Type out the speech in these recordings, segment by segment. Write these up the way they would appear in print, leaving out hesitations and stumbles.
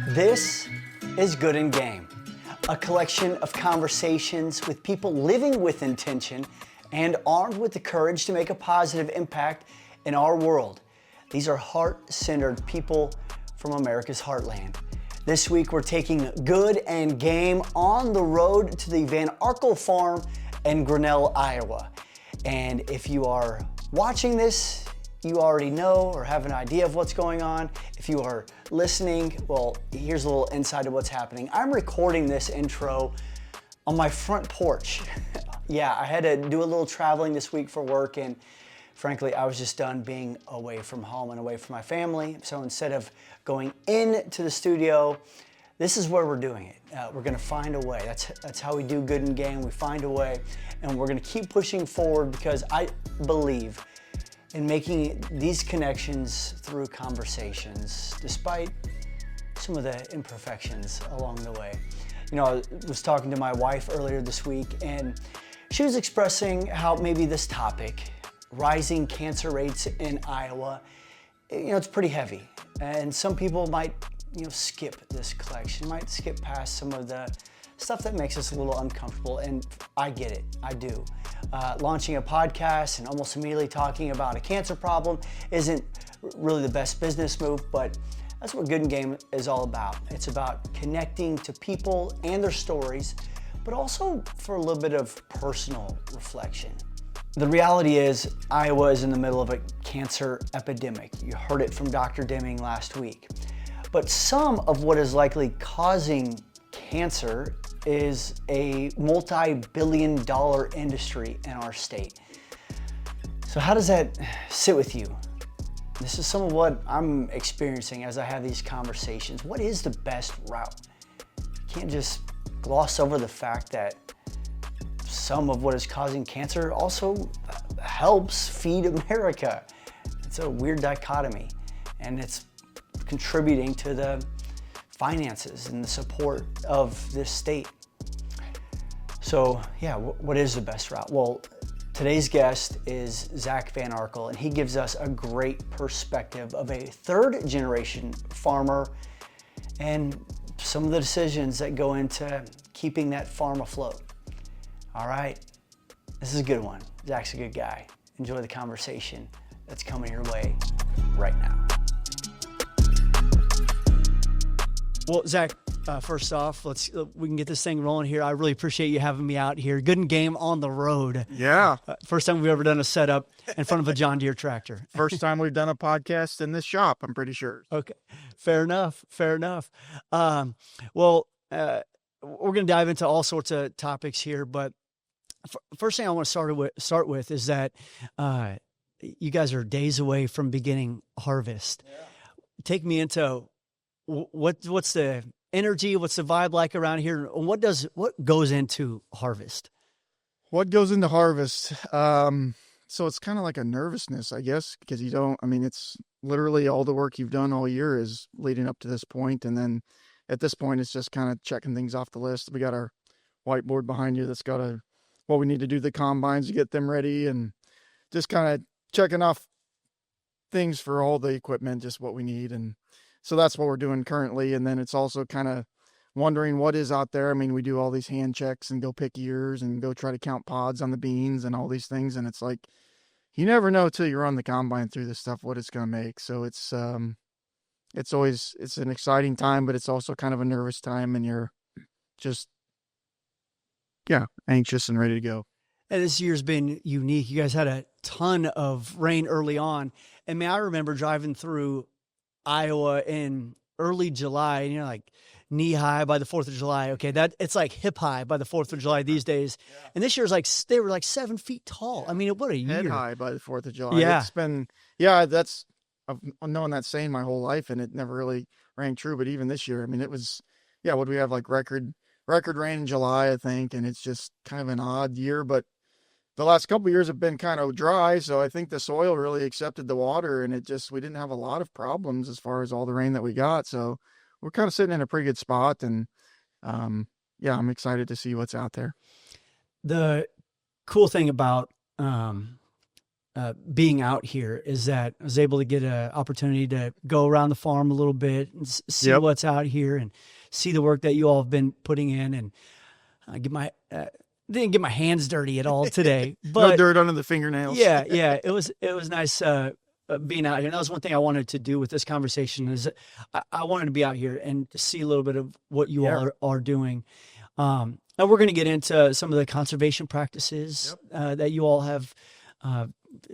This is Good and Game, a collection of conversations with people living with intention and armed with the courage to make a positive impact in our world. These are heart-centered people from America's heartland. This week we're taking Good and Game on the road to the Arkel Farm in Grinnell, Iowa. And if you are watching this, you already know or have an idea of what's going on. If you are listening, well, here's a little insight of what's happening. I'm recording this intro on my front porch. Yeah, I had to do a little traveling this week for work, and frankly, I was just done being away from home and away from my family. So instead of going into the studio, this is where we're doing it. We're gonna find a way. That's how we do Good and Game. We find a way, and we're gonna keep pushing forward because I believe in making these connections through conversations, despite some of the imperfections along the way. You know, I was talking to my wife earlier this week, and she was expressing how maybe this topic, rising cancer rates in Iowa, it's pretty heavy. And some people might, skip this collection, might skip past some of the stuff that makes us a little uncomfortable, and I get it, I do. Launching a podcast and almost immediately talking about a cancer problem isn't really the best business move, but that's what Good and Game is all about. It's about connecting to people and their stories, but also for a little bit of personal reflection. The reality is Iowa is in the middle of a cancer epidemic. You heard it from Dr. Deming last week. But some of what is likely causing cancer is a multi-billion-dollar industry in our state. So how does that sit with you? This is some of what I'm experiencing as I have these conversations. What is the best route? You can't just gloss over the fact that some of what is causing cancer also helps feed America. It's a weird dichotomy, and it's contributing to the finances and the support of this state. So yeah, what is the best route? Well, today's guest is Zach Van Arkel, and he gives us a great perspective of a third generation farmer and some of the decisions that go into keeping that farm afloat. All right, this is a good one. Zach's a good guy. Enjoy the conversation that's coming your way right now. Well, Zach, first off, we can get this thing rolling here. I really appreciate you having me out here. Good and Game on the road. Yeah. First time we've ever done a setup in front of a John Deere tractor. First time we've done a podcast in this shop, I'm pretty sure. Okay, fair enough. We're going to dive into all sorts of topics here, but first thing I want to start with is that you guys are days away from beginning harvest. Yeah. Take me into what's the energy, what's the vibe like around here? What goes into harvest? What goes into harvest? So it's kind of like a nervousness, I guess, because it's literally all the work you've done all year is leading up to this point. And then at this point, it's just kind of checking things off the list. We got our whiteboard behind you that's got what we need to do the combines to get them ready, and just kind of checking off things for all the equipment, just what we need. And so that's what we're doing currently. And then it's also kind of wondering what is out there. I mean, we do all these hand checks and go pick ears and go try to count pods on the beans and all these things. And it's like, you never know till you run the combine through this stuff, what it's going to make. So it's an exciting time, but it's also kind of a nervous time, and you're just, anxious and ready to go. And this year's been unique. You guys had a ton of rain early on. And I remember driving through Iowa in early July, and like knee high by the 4th of July. Okay, it's like hip high by the 4th of July these days. Yeah. And this year's they were like 7 feet tall. I mean, what a year. Head high by the 4th of July. Yeah. It's been, I've known that saying my whole life, and it never really rang true. But even this year, I mean, it was, what do we have, like record rain in July, I think. And it's just kind of an odd year, but the last couple of years have been kind of dry. So I think the soil really accepted the water, and we didn't have a lot of problems as far as all the rain that we got. So we're kind of sitting in a pretty good spot, and I'm excited to see what's out there. The cool thing about being out here is that I was able to get an opportunity to go around the farm a little bit and see Yep. what's out here and see the work that you all have been putting in. And I didn't get my hands dirty at all today, No but dirt under the fingernails. yeah, it was nice being out here. And that was one thing I wanted to do with this conversation is I wanted to be out here and to see a little bit of what you all are doing. And we're going to get into some of the conservation practices that you all have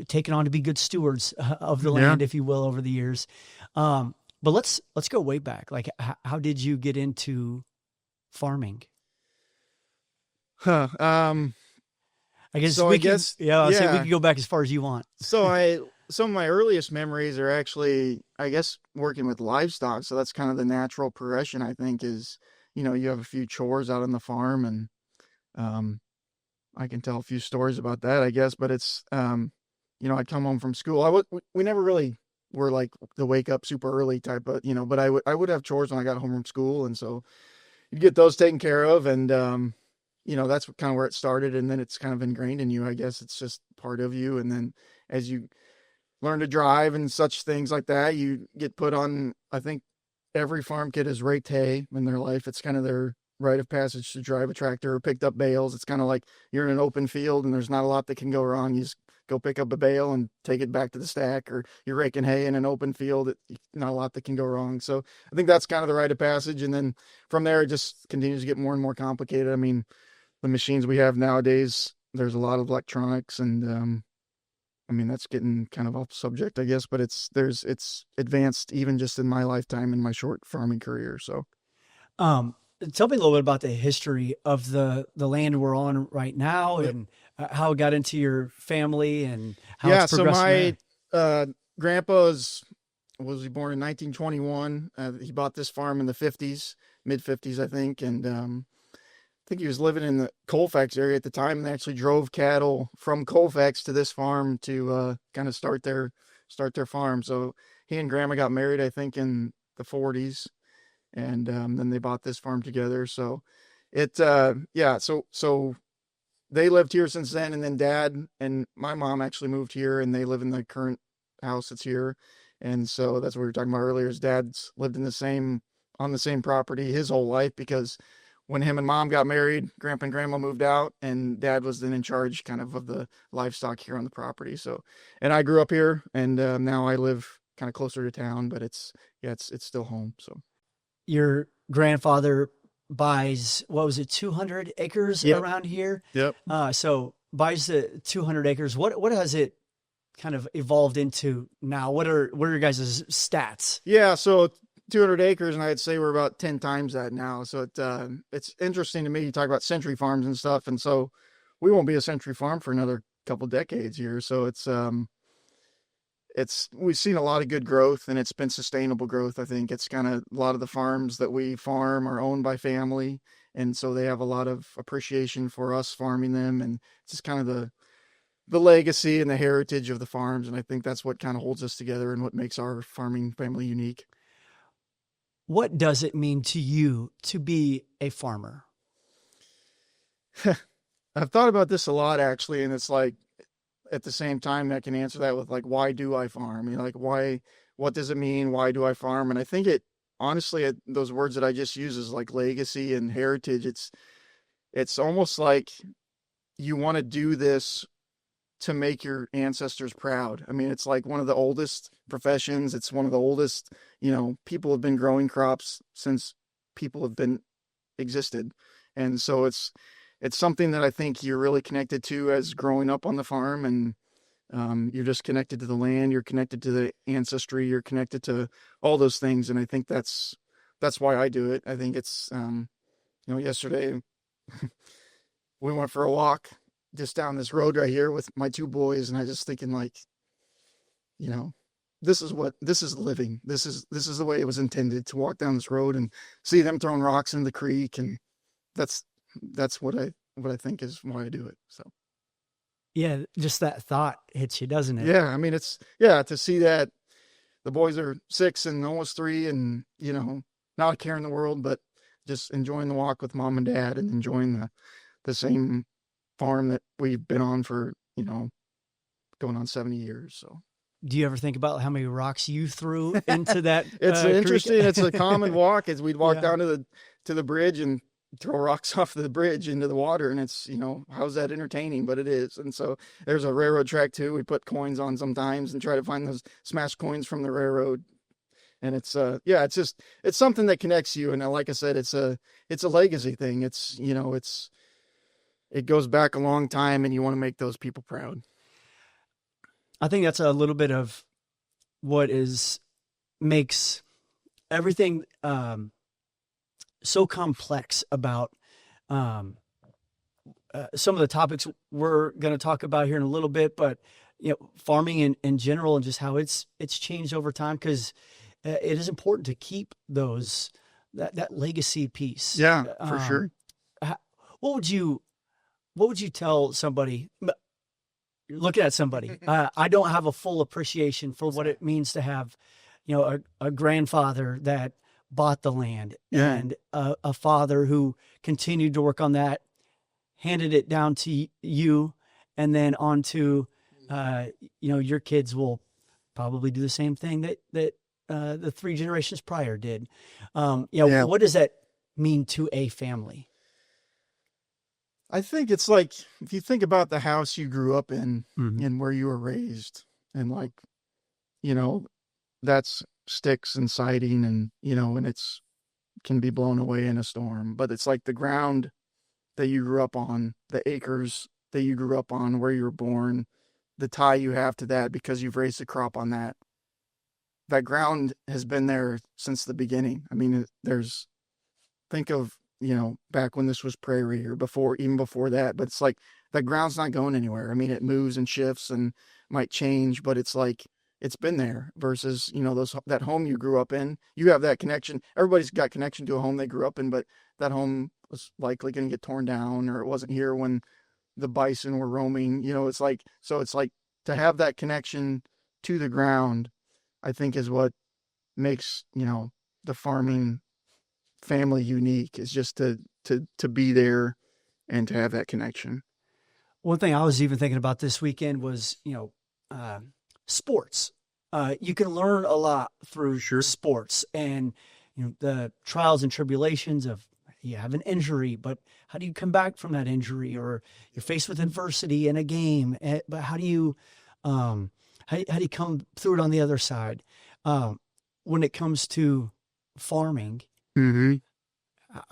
taken on to be good stewards of the land, if you will, over the years. But let's go way back. Like, how did you get into farming? Huh. I guess So we I guess can, I'll say we can go back as far as you want. So some of my earliest memories are actually, I guess, working with livestock. So that's kind of the natural progression, I think, is, you have a few chores out on the farm, and I can tell a few stories about that, I guess. But it's, I'd come home from school. We never really were like the wake up super early type, but but I would have chores when I got home from school, and so you'd get those taken care of, and that's kind of where it started, and then it's kind of ingrained in you. I guess it's just part of you, and then as you learn to drive and such things like that, you get put on. I think every farm kid has raked hay in their life. It's kind of their rite of passage to drive a tractor or picked up bales. It's kind of like you're in an open field and there's not a lot that can go wrong. You just go pick up a bale and take it back to the stack, or you're raking hay in an open field. Not a lot that can go wrong. So I think that's kind of the rite of passage. And then from there, it just continues to get more and more complicated. I mean, the machines we have nowadays, there's a lot of electronics, and that's getting kind of off subject, I guess, but it's advanced even just in my lifetime, in my short farming career. So, tell me a little bit about the history of the land we're on right now, and how it got into your family and how it's progressed. So my grandpa was he born in 1921. He bought this farm in the 50s, mid 50s, I think, and I think he was living in the Colfax area at the time, and they actually drove cattle from Colfax to this farm to kind of start their farm. So he and Grandma got married, I think, in the 40s, and then they bought this farm together. So so they lived here since then, and then Dad and my mom actually moved here, and they live in the current house that's here. And so that's what we were talking about earlier. Is Dad's lived on the same property his whole life, because when him and Mom got married, Grandpa and Grandma moved out, and Dad was then in charge kind of the livestock here on the property. So, and I grew up here, and now I live kind of closer to town, but it's still home. So Your grandfather buys, what was it, 200 acres around here? Yep. So buys the 200 acres. What has it kind of evolved into now? What are your guys' stats? Yeah, so 200 acres, and I'd say we're about 10 times that now. So it's interesting to me. You talk about century farms and stuff, and so we won't be a century farm for another couple decades here. So we've seen a lot of good growth, and it's been sustainable growth. I think it's kind of a lot of the farms that we farm are owned by family, and so they have a lot of appreciation for us farming them, and it's just kind of the legacy and the heritage of the farms. And I think that's what kind of holds us together and what makes our farming family unique. What does it mean to you to be a farmer? I've thought about this a lot, actually, and it's like, at the same time, I can answer that with like, why do I farm? Like, what does it mean? Why do I farm? And I think honestly, those words that I just use is like legacy and heritage. It's almost like you want to do this to make your ancestors proud. I mean, it's like one of the oldest professions. It's one of the oldest, people have been growing crops since people have been existed. And so it's something that I think you're really connected to as growing up on the farm, and you're just connected to the land, you're connected to the ancestry, you're connected to all those things. And I think that's why I do it. I think it's, yesterday we went for a walk just down this road right here with my two boys, and I just thinking like, this is living. This is the way it was intended, to walk down this road and see them throwing rocks into the creek. And that's what I think is why I do it. So yeah, just that thought hits you, doesn't it? Yeah, I mean, to see that the boys are 6 and almost 3, and not a care in the world, but just enjoying the walk with Mom and Dad, and enjoying the same farm that we've been on for a going on 70 years. So Do you ever think about how many rocks you threw into that? it's interesting. It's a common walk as we'd walk Yeah. down to the bridge and throw rocks off the bridge into the water. And it's, how's that entertaining? But it is. And so there's a railroad track too. We put coins on sometimes and try to find those smashed coins from the railroad. And it's, it's something that connects you. And like I said, it's a legacy thing. It's, it goes back a long time and you want to make those people proud. I think that's a little bit of what makes everything so complex about some of the topics we're going to talk about here in a little bit, but farming in general and just how it's changed over time, because it is important to keep that legacy piece. Yeah, for sure. What would you tell somebody? Looking at somebody, I don't have a full appreciation for what it means to have, a grandfather that bought the land and a father who continued to work on that, handed it down to you, and then on to, your kids will probably do the same thing that the 3 generations prior did. What does that mean to a family? I think it's like, if you think about the house you grew up in and where you were raised, and that's sticks and siding and, and it's can be blown away in a storm, but it's like the ground that you grew up on, the acres that you grew up on, where you were born, the tie you have to that because you've raised a crop on that. That ground has been there since the beginning. I mean, think of, back when this was prairie or even before that, but it's like that ground's not going anywhere. I mean, it moves and shifts and might change, but it's like, it's been there versus, that home you grew up in, you have that connection. Everybody's got connection to a home they grew up in, but that home was likely going to get torn down, or it wasn't here when the bison were roaming, it's like to have that connection to the ground, I think is what makes, the farming family unique, is just to be there and to have that connection. One thing I was even thinking about this weekend was, sports. You can learn a lot through sports, and the trials and tribulations of you have an injury, but how do you come back from that injury? Or you're faced with adversity in a game, but how do you how do you come through it on the other side? When it comes to farming, I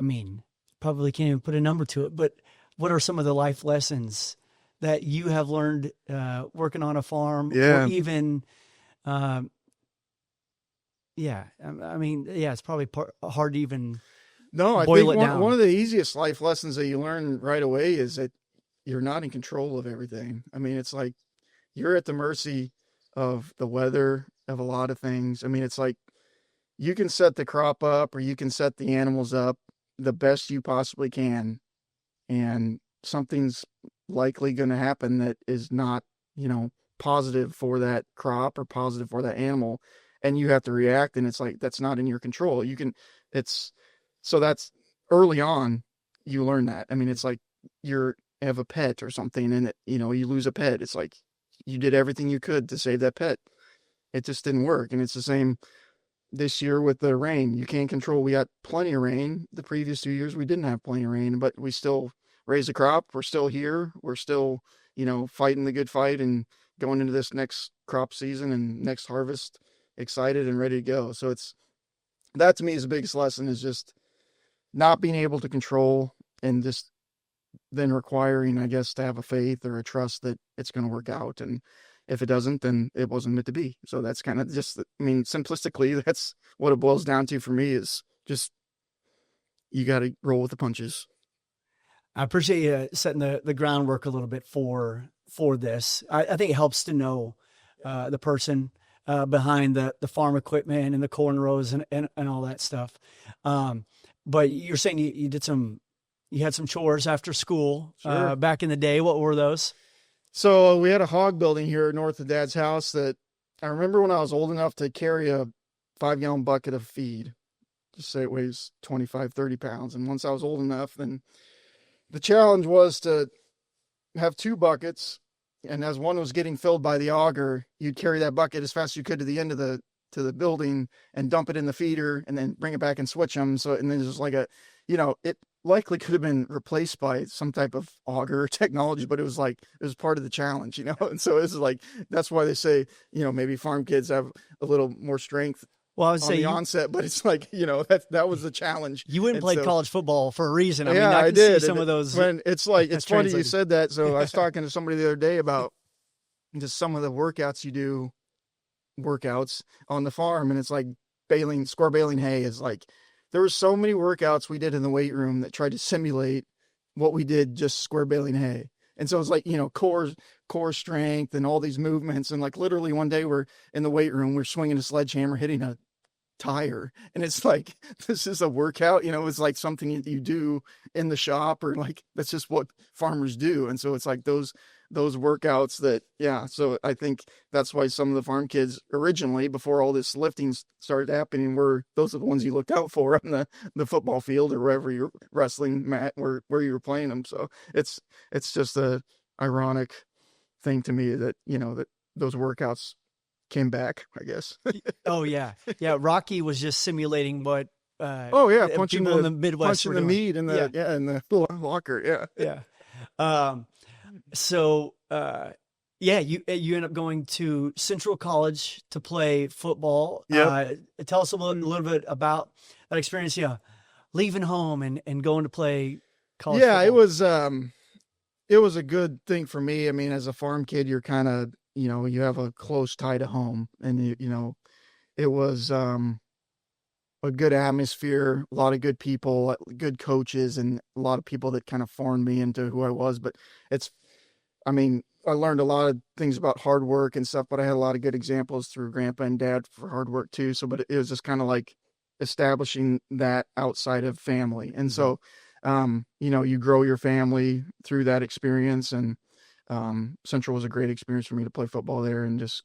mean, probably can't even put a number to it, but what are some of the life lessons that you have learned working on a farm? Or even, I mean, it's probably hard to even I boil think it down. One of the easiest life lessons that you learn right away is that you're not in control of everything. I mean, it's like you're at the mercy of the weather, of a lot of things. I mean, it's like you can set the crop up or you can set the animals up the best you possibly can, and something's likely going to happen that is not, positive for that crop or positive for that animal, and you have to react, and it's like that's not in your control. So that's early on you learn that. I mean, it's like you have a pet or something and you lose a pet. It's like you did everything you could to save that pet. It just didn't work. And it's the same this year with the rain. You can't control. We got plenty of rain. The previous 2 years, we didn't have plenty of rain, but we still raised a crop. We're still here. We're still, fighting the good fight and going into this next crop season and next harvest excited and ready to go. So that to me is the biggest lesson, is just not being able to control, and just then requiring, I guess, to have a faith or a trust that it's going to work out. And if it doesn't, then it wasn't meant to be. So that's kind of just, I mean, simplistically, that's what it boils down to for me, is just, you got to roll with the punches. I appreciate you setting the groundwork a little bit for this. I think it helps to know the person behind the farm equipment and the corn rows and all that stuff. But you're saying you had some chores after school back in the day. What were those? So we had a hog building here north of Dad's house that I remember when I was old enough to carry a 5-gallon bucket of feed. Just say it weighs 25, 30 pounds. And once I was old enough, then the challenge was to have 2 buckets and as one was getting filled by the auger, you'd carry that bucket as fast as you could to the end of the building and dump it in the feeder and then bring it back and switch them. So, and then there's like it likely could have been replaced by some type of auger technology, but it was part of the challenge, And so this is that's why they say, maybe farm kids have a little more strength Well, I would say the onset, but it's that was the challenge. You went and played college football for a reason. I mean, Yeah, I can did. see some of those. When it's funny you said that. So I was talking to somebody the other day about just some of the workouts you do, workouts on the farm, and it's like square baling hay is there were so many workouts we did in the weight room that tried to simulate what we did just square baling hay. And so it's core strength and all these movements. And literally one day we're in the weight room, we're swinging a sledgehammer, hitting a tire. And it's this is a workout, it's something you do in the shop or that's just what farmers do. And so it's those workouts that, so I think that's why some of the farm kids originally, before all this lifting started happening, those are the ones you looked out for on the football field or wherever you're wrestling mat where you were playing them. So it's just a ironic thing to me that, that those workouts came back, I guess. Oh yeah. Yeah. Rocky was just simulating what, punching people in the Midwest punching the meat in in the locker. Yeah. So, you end up going to Central College to play football. Yep. Tell us a little bit about that experience. Yeah. Leaving home and going to play college football. It was a good thing for me. I mean, as a farm kid, you're kind of, you have a close tie to home, and it was, a good atmosphere, a lot of good people, good coaches, and a lot of people that kind of formed me into who I was. But I learned a lot of things about hard work and stuff, but I had a lot of good examples through grandpa and dad for hard work too. So, but it was just kind of establishing that outside of family. And so, you grow your family through that experience, and Central was a great experience for me to play football there and just,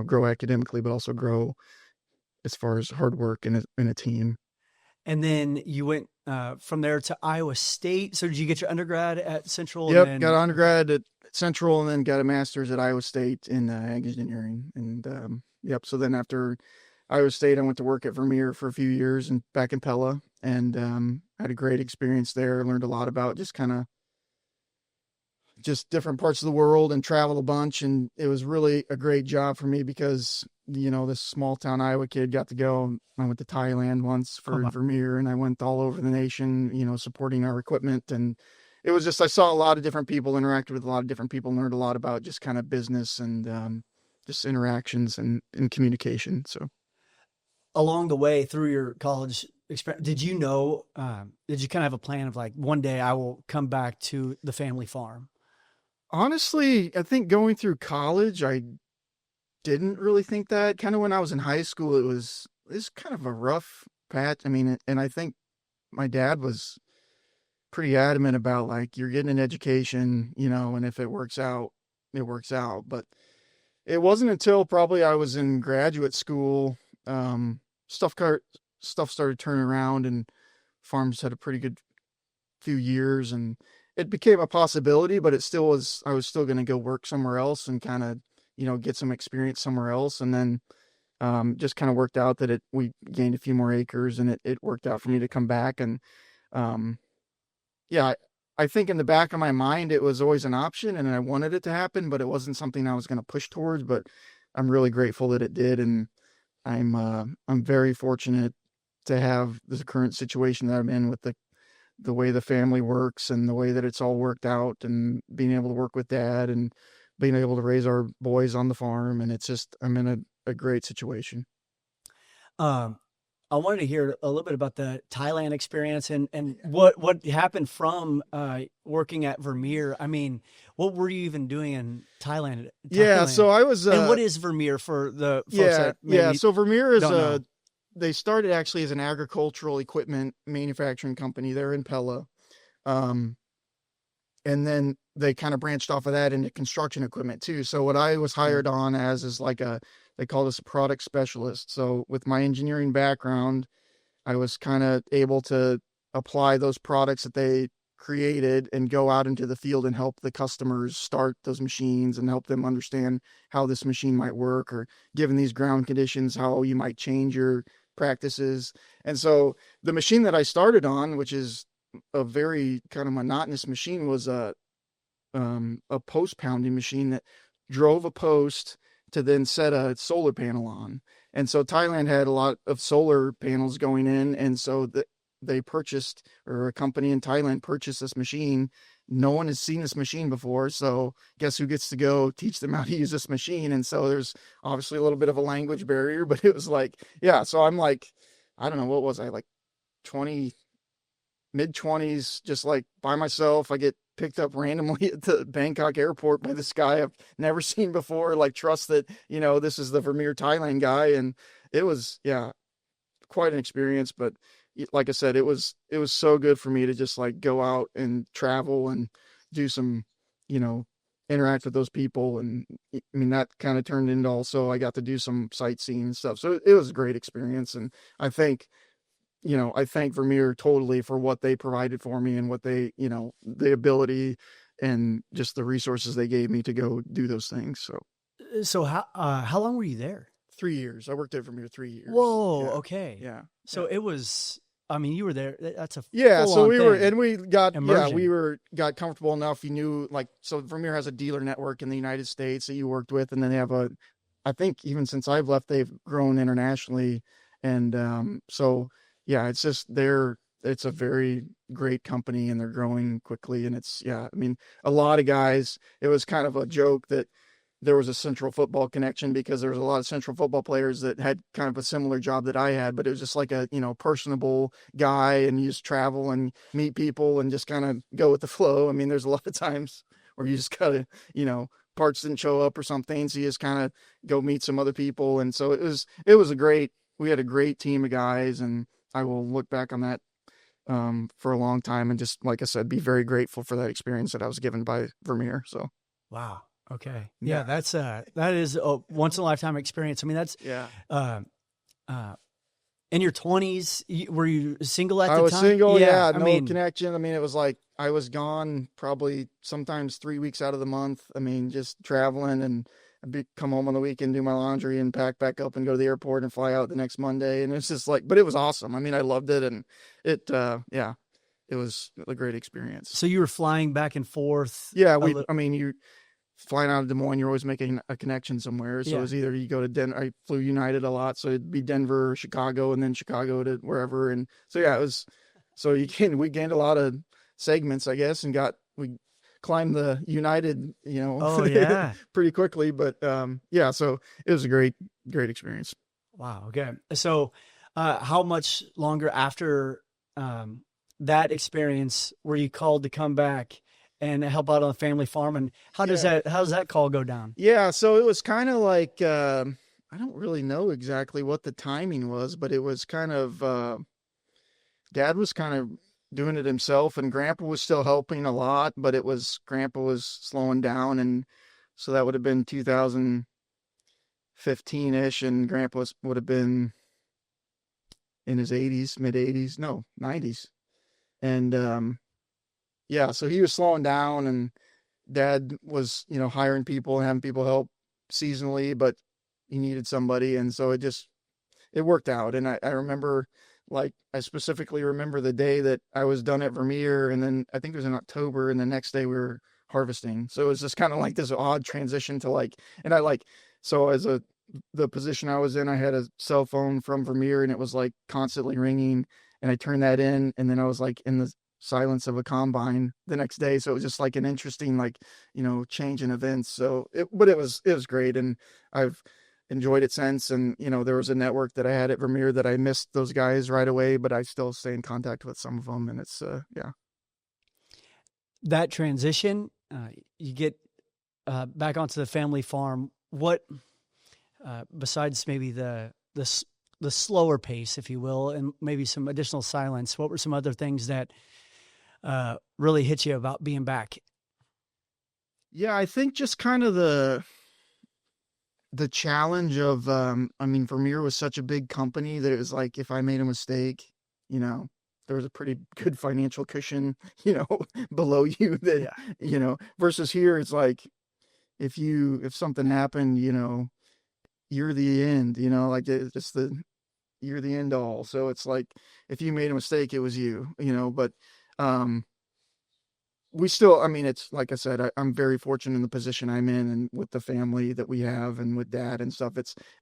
grow academically, but also grow as far as hard work in a team. And then you went from there to Iowa State. So did you get your undergrad at Central? Yep, got an undergrad at Central and then got a master's at Iowa State in ag engineering. And so then after Iowa State, I went to work at Vermeer for a few years and back in Pella, and had a great experience there. Learned a lot about just different parts of the world and traveled a bunch. And it was really a great job for me because, this small town Iowa kid got to go. I went to Thailand once for Vermeer, and I went all over the nation, supporting our equipment. And it was just, I saw a lot of different people, interacted with a lot of different people, learned a lot about just kind of business and just interactions and communication. So along the way through your college experience, did you kind of have a plan of one day I will come back to the family farm? Honestly, I think going through college, I didn't really think that. Kind of when I was in high school, it was kind of a rough patch. I mean, and I think my dad was pretty adamant about you're getting an education, and if it works out, it works out. But it wasn't until probably I was in graduate school, stuff started turning around, and farms had a pretty good few years, and it became a possibility, but I was still going to go work somewhere else and kind of, get some experience somewhere else. And then, just kind of worked out that we gained a few more acres, and it worked out for me to come back. And, I think in the back of my mind, it was always an option and I wanted it to happen, but it wasn't something I was going to push towards. But I'm really grateful that it did. And I'm very fortunate to have the current situation that I'm in with the way the family works and the way that it's all worked out, and being able to work with dad and being able to raise our boys on the farm. And it's just, I'm in a great situation. I wanted to hear a little bit about the Thailand experience and what happened from working at Vermeer. I mean, what were you even doing in Thailand? Yeah, so I was... and what is Vermeer for the folks that maybe so Vermeer is don't know? They started actually as an agricultural equipment manufacturing company there in Pella. And then they kind of branched off of that into construction equipment too. So what I was hired on as is they called us a product specialist. So with my engineering background, I was kind of able to apply those products that they created and go out into the field and help the customers start those machines and help them understand how this machine might work, or given these ground conditions, how you might change your practices. And so the machine that I started on, which is a very kind of monotonous machine, was a post pounding machine that drove a post to then set a solar panel on. And so Thailand had a lot of solar panels going in. And so they purchased, or a company in Thailand purchased this machine. No one has seen this machine before. So guess who gets to go teach them how to use this machine? And so there's obviously a little bit of a language barrier, but it was like, yeah. So I'm like, I don't know, what was I, like 20, mid-20s, just like by myself. I get picked up randomly at the Bangkok airport by this guy I've never seen before, like trust that, this is the Vermeer Thailand guy. And it was, yeah, quite an experience. But like I said, it was so good for me to just like go out and travel and do some, interact with those people. And I mean, that kind of turned into, also I got to do some sightseeing and stuff. So it was a great experience. And I think, I thank Vermeer totally for what they provided for me and what they, the ability and just the resources they gave me to go do those things. So how long were you there? 3 years. I worked at Vermeer 3 years. Whoa. Yeah. Okay. Yeah. So it was, I mean, you were there. That's a so we were, thing. and we got, Immersion. got comfortable enough. You knew, like, so Vermeer has a dealer network in the United States that you worked with. And then they have I think even since I've left, they've grown internationally. And so, yeah, it's just it's a very great company and they're growing quickly. And I mean, a lot of guys, it was kind of a joke that there was a Central Football connection because there was a lot of Central Football players that had kind of a similar job that I had, but it was just like a, personable guy, and you just travel and meet people and just kind of go with the flow. I mean, there's a lot of times where you just gotta, parts didn't show up or something. So you just kind of go meet some other people. And so we had a great team of guys, and I will look back on that for a long time and just, like I said, be very grateful for that experience that I was given by Vermeer. So, wow. Okay. Yeah. That is a once in a lifetime experience. I mean, that's, in your 20s, were you single at the time? I was single. Yeah. I No mean, connection. I mean, it was like, I was gone probably sometimes 3 weeks out of the month. I mean, just traveling, and come home on the weekend, do my laundry and pack back up and go to the airport and fly out the next Monday. And it's just like, but it was awesome. I mean, I loved it. And it was a great experience. So you were flying back and forth. Yeah. You're flying out of Des Moines, you're always making a connection somewhere. So it was either you go to Denver. I flew United a lot. So it'd be Denver, Chicago, and then Chicago to wherever. And so, yeah, we gained a lot of segments, I guess, and we climbed the United, pretty quickly. But so it was a great experience. Wow. Okay. So how much longer after that experience were you called to come back and help out on the family farm? And how does that call go down? Yeah. So it was kind of like, I don't really know exactly what the timing was, but it was kind of, Dad was kind of doing it himself, and Grandpa was still helping a lot, but Grandpa was slowing down. And so that would have been 2015-ish, and Grandpa would have been in his 80s, mid 80s, no, 90s. And, so he was slowing down, and Dad was, hiring people and having people help seasonally, but he needed somebody. And so it worked out. And I remember, like, I specifically remember the day that I was done at Vermeer, and then I think it was in October, and the next day we were harvesting. So it was just kind of like this odd transition to the position I was in, I had a cell phone from Vermeer, and it was like constantly ringing, and I turned that in, and then I was like in the silence of a combine the next day. So it was just like an interesting, change in events. So it was great. And I've enjoyed it since. And, there was a network that I had at Vermeer that I missed those guys right away, but I still stay in contact with some of them. And it's, That transition, you get back onto the family farm. What, besides maybe the slower pace, if you will, and maybe some additional silence, what were some other things that really hit you about being back? Yeah, I think just kind of the challenge of, Vermeer was such a big company that it was like, if I made a mistake, there was a pretty good financial cushion, below you that, Yeah. versus here, it's like, if something happened, you're the end, like you're the end all. So it's like, if you made a mistake, it was you, but, um, we still, I mean, it's like I said, I'm very fortunate in the position I'm in and with the family that we have and with dad and stuff.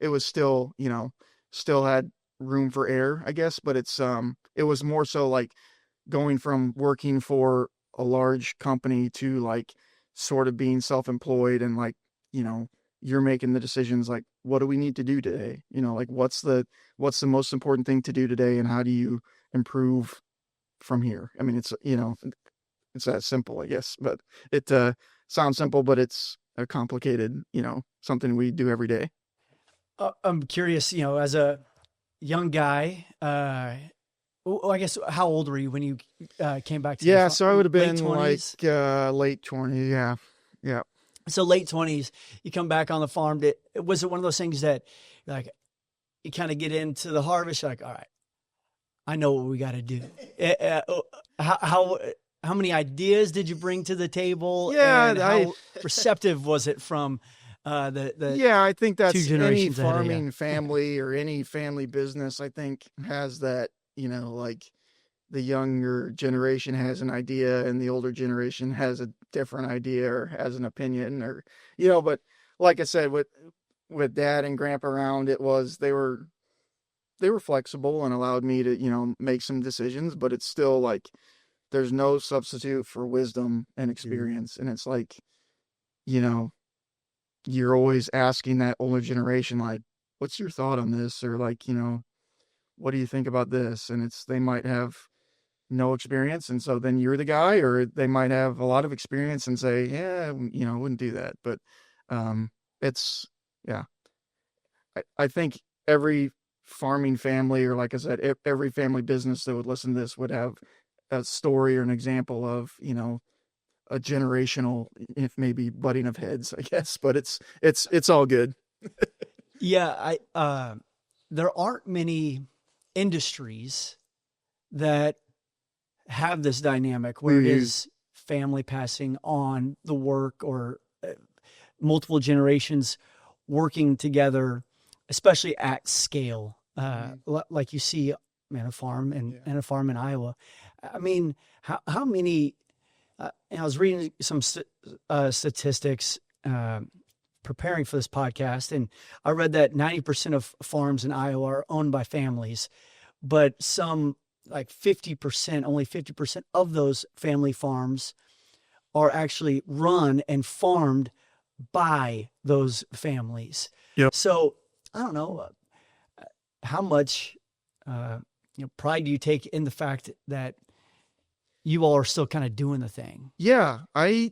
It was still, still had room for error, I guess, but it was more so like going from working for a large company to like sort of being self-employed and like, you know, you're making the decisions like, what do we need to do today? Like what's the most important thing to do today and how do you improve from here? I mean, it's that simple, I guess, but it sounds simple, but it's a complicated, something we do every day. I'm curious, as a young guy, I guess, how old were you when you came back to the Yeah, farm? so I would have Late been like 20s? late 20s. Yeah. Yeah. So late 20s, you come back on the farm. Was it one of those things that, like, you kind of get into the harvest, you're like, all right, I know what we got to do. How, how how many ideas did you bring to the table, Yeah, and how receptive was it from the yeah, I think two that's any generations ahead of you? farming family or any family business, I think has that, like the younger generation has an idea and the older generation has a different idea or has an opinion or, but like I said, with dad and grandpa around, they were flexible and allowed me to, make some decisions, but it's still like, there's no substitute for wisdom and experience. And it's like, you know, you're always asking that older generation, like, what's your thought on this? Or like, what do you think about this? And they might have no experience. And so then you're the guy, or they might have a lot of experience and say, yeah, I wouldn't do that. But, it's, yeah, I think every farming family, or like I said, every family business that would listen to this would have a story or an example of, a generational, if maybe butting of heads, I guess, but it's all good. Yeah, I there aren't many industries that have this dynamic where it We is family passing on the work, or multiple generations working together, especially at scale, like you see in a farm and a farm in Iowa. I mean, how many? And I was reading some statistics preparing for this podcast, and I read that 90% of farms in Iowa are owned by families, but some, like 50%, only 50% of those family farms are actually run and farmed by those families. Yep. So I don't know, how much pride do you take in the fact that you all are still kind of doing the thing? Yeah, I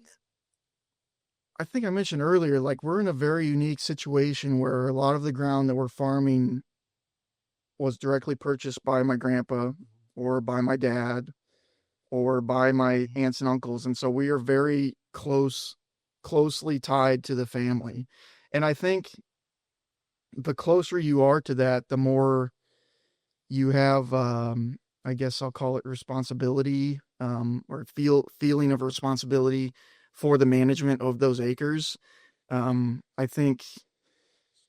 think I mentioned earlier, like we're in a very unique situation where a lot of the ground that we're farming was directly purchased by my grandpa or by my dad or by my aunts and uncles. And so we are very closely tied to the family. And I think the closer you are to that, the more you have, I guess I'll call it responsibility, or feeling of responsibility for the management of those acres. I think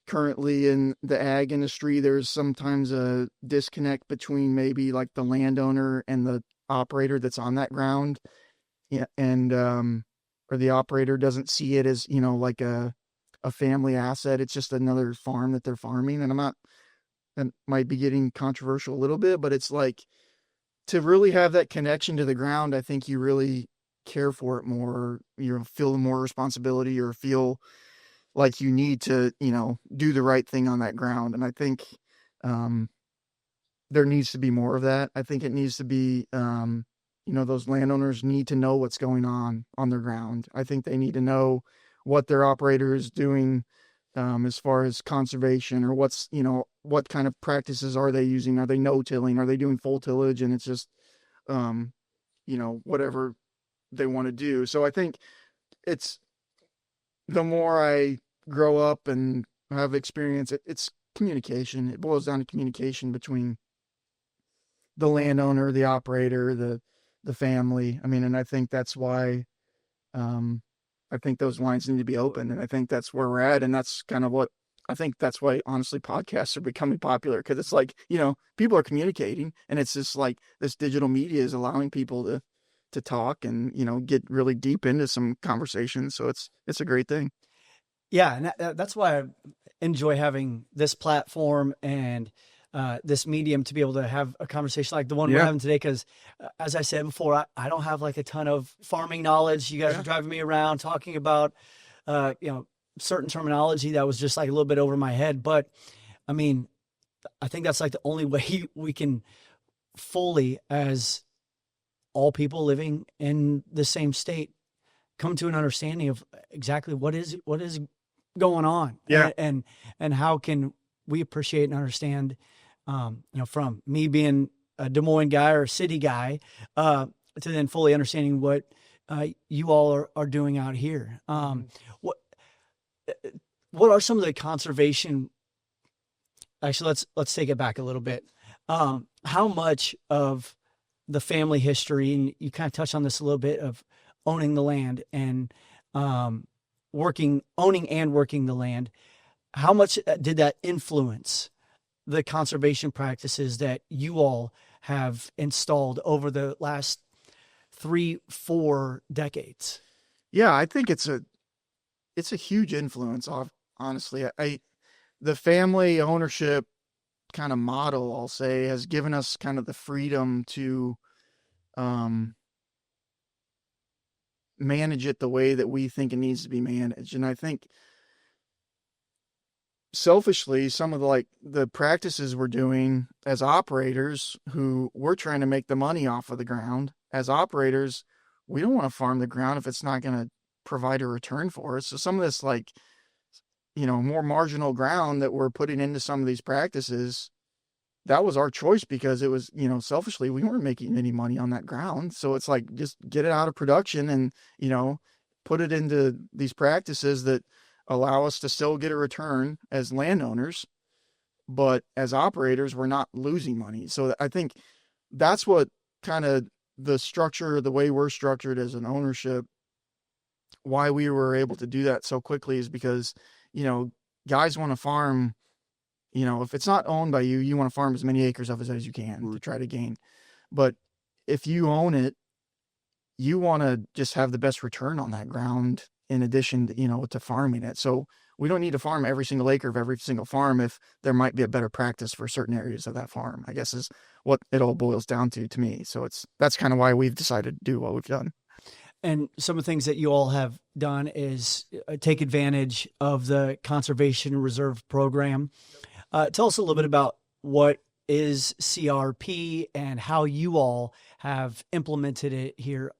currently in the ag industry, there's sometimes a disconnect between maybe like the landowner and the operator that's on that ground. Yeah. And, or the operator doesn't see it as, like a family asset. It's just another farm that they're farming. And that might be getting controversial a little bit, but it's like, to really have that connection to the ground, I think you really care for it more, feel more responsibility or feel like you need to, do the right thing on that ground. And I think, um, there needs to be more of that. I think it needs to be, those landowners need to know what's going on their ground. I think they need to know what their operator is doing, as far as conservation, or what kind of practices are they using? Are they no-tilling? Are they doing full tillage? And it's just, um, whatever they want to do. So I think it's, the more I grow up and have experience, it's communication. It boils down to communication between the landowner, the operator, the family. I mean, and I think that's why, I think those lines need to be open, and I think that's where we're at, and that's kind of what I think. That's why, honestly, podcasts are becoming popular, because it's like, people are communicating, and it's just like this digital media is allowing people to talk and get really deep into some conversations. So it's a great thing. Yeah, and that's why I enjoy having this platform and this medium to be able to have a conversation like the one we're Yeah. having today. Because as I said before, I don't have like a ton of farming knowledge. You guys Yeah. are driving me around talking about, certain terminology that was just like a little bit over my head. But I mean, I think that's like the only way we can fully, as all people living in the same state, come to an understanding of exactly what is going on. Yeah. And how can we appreciate and understand, from me being a Des Moines guy or a city guy, to then fully understanding what you all are doing out here. What what are some of the conservation? Actually, let's take it back a little bit. How much of the family history, and you kind of touched on this a little bit, of owning the land and owning and working the land, how much did that influence the conservation practices that you all have installed over the last 3-4 decades? Yeah, I think it's a huge influence. Honestly, the family ownership kind of model, I'll say, has given us kind of the freedom to manage it the way that we think it needs to be managed. And I think, selfishly, some of the practices we're doing as operators, who we're trying to make the money off of the ground. As operators, we don't want to farm the ground if it's not going to provide a return for us. So some of this, more marginal ground that we're putting into some of these practices, that was our choice, because it was, selfishly, we weren't making any money on that ground. So it's like, just get it out of production and, put it into these practices that allow us to still get a return as landowners, but as operators, we're not losing money. So I think that's what kind of the structure, the way we're structured as an ownership, why we were able to do that so quickly, is because, guys want to farm. If it's not owned by you, you want to farm as many acres of it as you can to try to gain. But if you own it, you want to just have the best return on that ground, in addition to, to farming it. So we don't need to farm every single acre of every single farm if there might be a better practice for certain areas of that farm, I guess, is what it all boils down to me. So that's kind of why we've decided to do what we've done. And some of the things that you all have done is take advantage of the Conservation Reserve Program. Tell us a little bit about what is CRP and how you all have implemented it here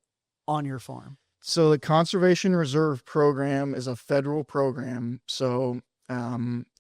on your farm. So the Conservation Reserve Program is a federal program. So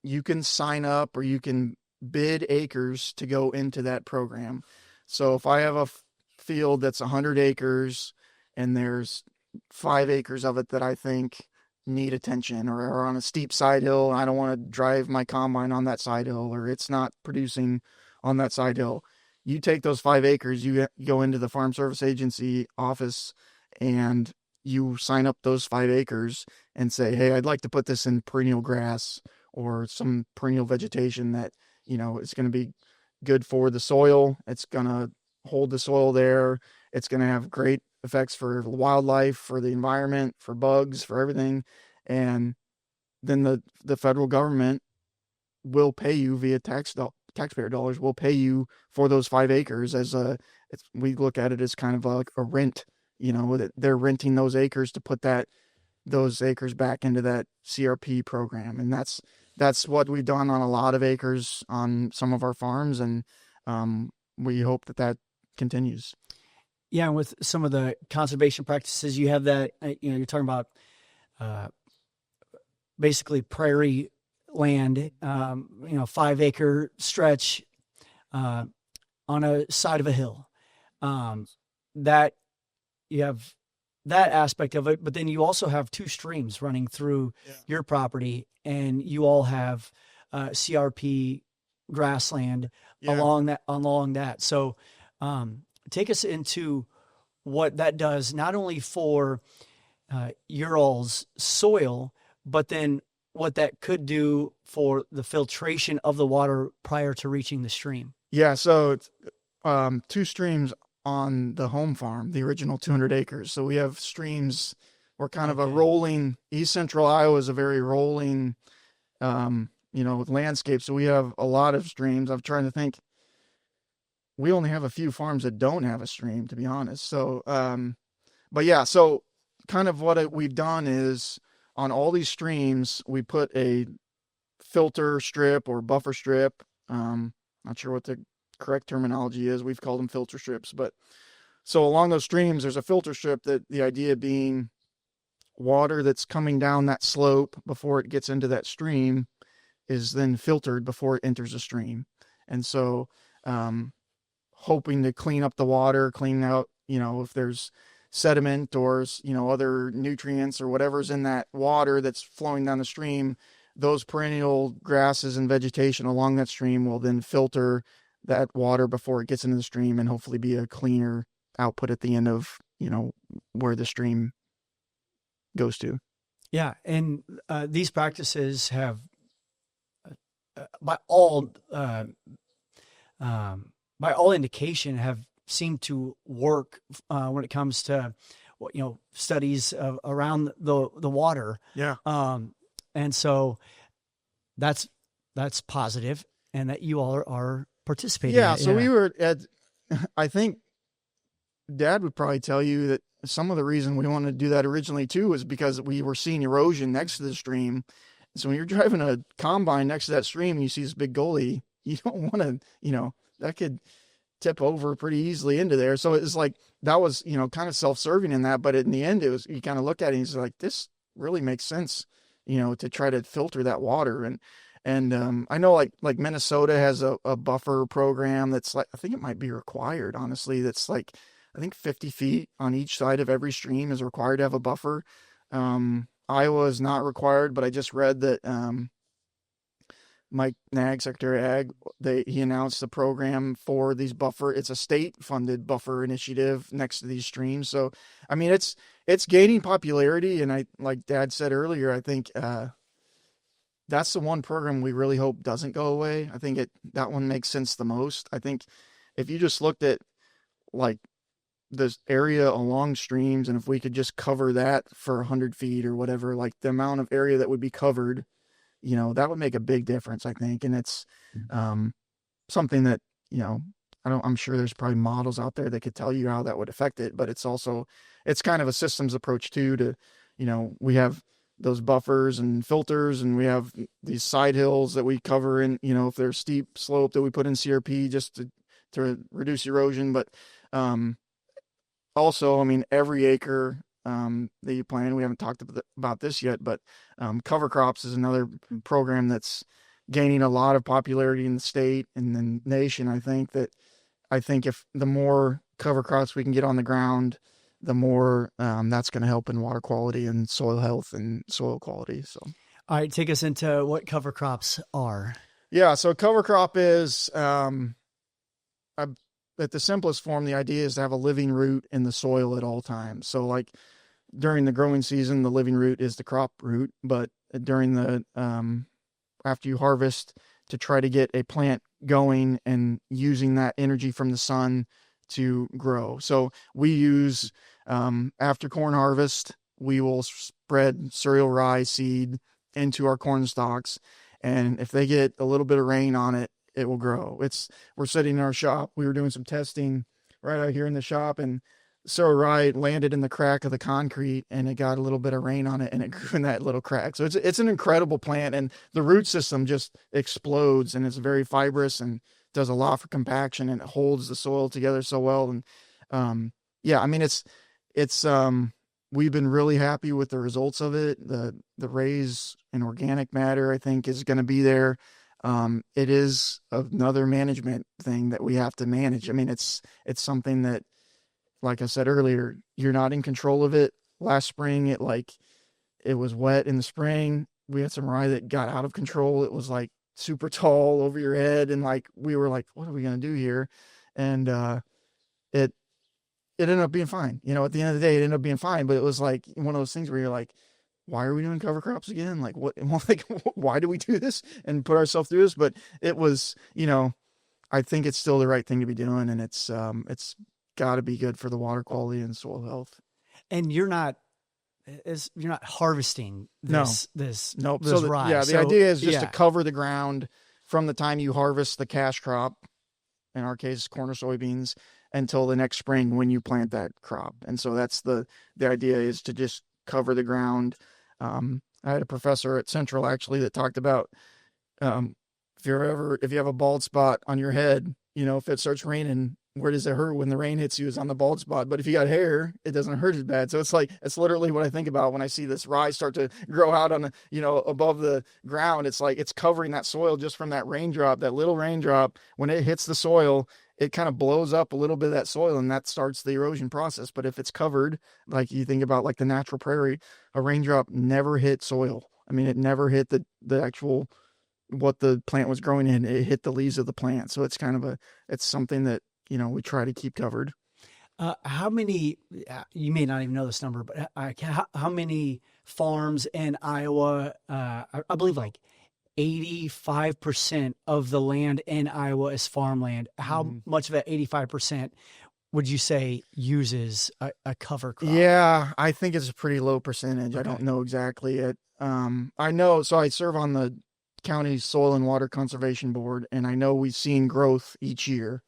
you can sign up, or you can bid acres to go into that program. So if I have a field that's 100 acres and there's 5 acres of it that I think need attention, or are on a steep side hill, I don't want to drive my combine on that side hill, or it's not producing on that side hill, you take those 5 acres, you go into the Farm Service Agency office, and you sign up those 5 acres and say, hey, I'd like to put this in perennial grass or some perennial vegetation that, is going to be good for the soil. It's going to hold the soil there. It's going to have great effects for wildlife, for the environment, for bugs, for everything. And then the federal government will pay you via taxpayer dollars, will pay you for those 5 acres we look at it as kind of like a rent, that they're renting those acres to put those acres back into that CRP program. And that's what we've done on a lot of acres on some of our farms. And we hope that continues. Yeah, and with some of the conservation practices, you have that, you're talking about basically prairie land, 5-acre stretch on a side of a hill. That you have that aspect of it, but then you also have 2 streams running through your property, and you all have CRP grassland along that. So Take us into what that does, not only for your all's soil, but then what that could do for the filtration of the water prior to reaching the stream. Yeah, so it's, 2 streams on the home farm, the original 200 acres. So we have streams. We're kind of a rolling. East Central Iowa is a very rolling, landscape. So we have a lot of streams. I'm trying to think. We only have a few farms that don't have a stream, to be honest. So, but yeah, so kind of what we've done is on all these streams, we put a filter strip or buffer strip. Not sure what the correct terminology is. We've called them filter strips, but so along those streams, there's a filter strip, that the idea being water that's coming down that slope before it gets into that stream is then filtered before it enters the stream. And so, hoping to clean up the water, clean out, if there's sediment or, other nutrients or whatever's in that water that's flowing down the stream, those perennial grasses and vegetation along that stream will then filter that water before it gets into the stream and hopefully be a cleaner output at the end of, where the stream goes to. Yeah. And these practices have, by all indication, have seemed to work when it comes to, studies around the water. Yeah. And so that's positive, and that you all are participating. Yeah. So we were I think Dad would probably tell you that some of the reason we wanted to do that originally too was because we were seeing erosion next to the stream. So when you're driving a combine next to that stream, and you see this big gully, you don't want to, that could tip over pretty easily into there. So it's like, that was, kind of self-serving in that, but in the end, it was, you kind of look at it and it's like, this really makes sense, to try to filter that water. And I know like Minnesota has a buffer program that's like, I think it might be required, honestly. That's like, I think 50 feet on each side of every stream is required to have a buffer. Iowa is not required, but I just read that, Mike Nag, Secretary of Ag, he announced a program for these buffer. It's a state-funded buffer initiative next to these streams. So, I mean, it's gaining popularity, and I, like Dad said earlier, I think that's the one program we really hope doesn't go away. I think that one makes sense the most. I think if you just looked at like this area along streams, and if we could just cover that for 100 feet or whatever, like the amount of area that would be covered, that would make a big difference, I think. And it's something that, I'm sure there's probably models out there that could tell you how that would affect it, but it's kind of a systems approach too, to, we have those buffers and filters, and we have these side hills that we cover in, if there's steep slope, that we put in CRP just to reduce erosion. But also, I mean, every acre that you plant, we haven't talked about this yet, but cover crops is another program that's gaining a lot of popularity in the state and the nation. I think if the more cover crops we can get on the ground, the more that's going to help in water quality and soil health and soil quality. So, all right, take us into what cover crops are. Yeah, so cover crop is, at the simplest form, the idea is to have a living root in the soil at all times. So like during the growing season, the living root is the crop root, but during the, after you harvest, to try to get a plant going and using that energy from the sun to grow. So we use, after corn harvest, we will spread cereal rye seed into our corn stalks. And if they get a little bit of rain on it, it will grow. We're sitting in our shop. We were doing some testing right out here in the shop, and cereal rye landed in the crack of the concrete, and it got a little bit of rain on it, and it grew in that little crack. So it's an incredible plant, and the root system just explodes, and it's very fibrous and does a lot for compaction, and it holds the soil together so well. And yeah, I mean, it's we've been really happy with the results of it. The raise in organic matter, I think, is going to be there. It is another management thing that we have to manage. I mean, it's something that, like I said earlier, you're not in control of it. Last spring, it was wet in the spring. We had some rye that got out of control. It was like super tall over your head. And like, we were like, what are we going to do here? And, it ended up being fine. You know, at the end of the day, it ended up being fine, but it was like one of those things where you're like, why are we doing cover crops again? Like what, like, why do we do this and put ourselves through this? But it was, you know, I think it's still the right thing to be doing, and it's got to be good for the water quality and soil health. And you're not harvesting this Nope. this rye. The idea is just to cover the ground from the time you harvest the cash crop, in our case, corn or soybeans, until the next spring when you plant that crop. And so that's the idea, is to just cover the ground. I had a professor at Central actually that talked about, if you have a bald spot on your head, you know, if it starts raining, where does it hurt when the rain hits you? Is on the bald spot. But if you got hair, it doesn't hurt as bad. So it's literally what I think about when I see this rye start to grow out on the, you know, above the ground. It's like it's covering that soil just from that raindrop, that little raindrop. When it hits the soil, it kind of blows up a little bit of that soil, and that starts the erosion process. But if it's covered, like you think about like the natural prairie, a raindrop never hit soil. I mean, it never hit the actual, what the plant was growing in. It hit the leaves of the plant. So it's kind of it's something that, you know, we try to keep covered. How many, you may not even know this number, but how many farms in Iowa, I believe like 85% of the land in Iowa is farmland. How much of that 85% would you say uses a cover crop? Yeah, I think it's a pretty low percentage. Okay. I don't know exactly it. I know, so I serve on the county soil and water conservation board, and I know we've seen growth each year,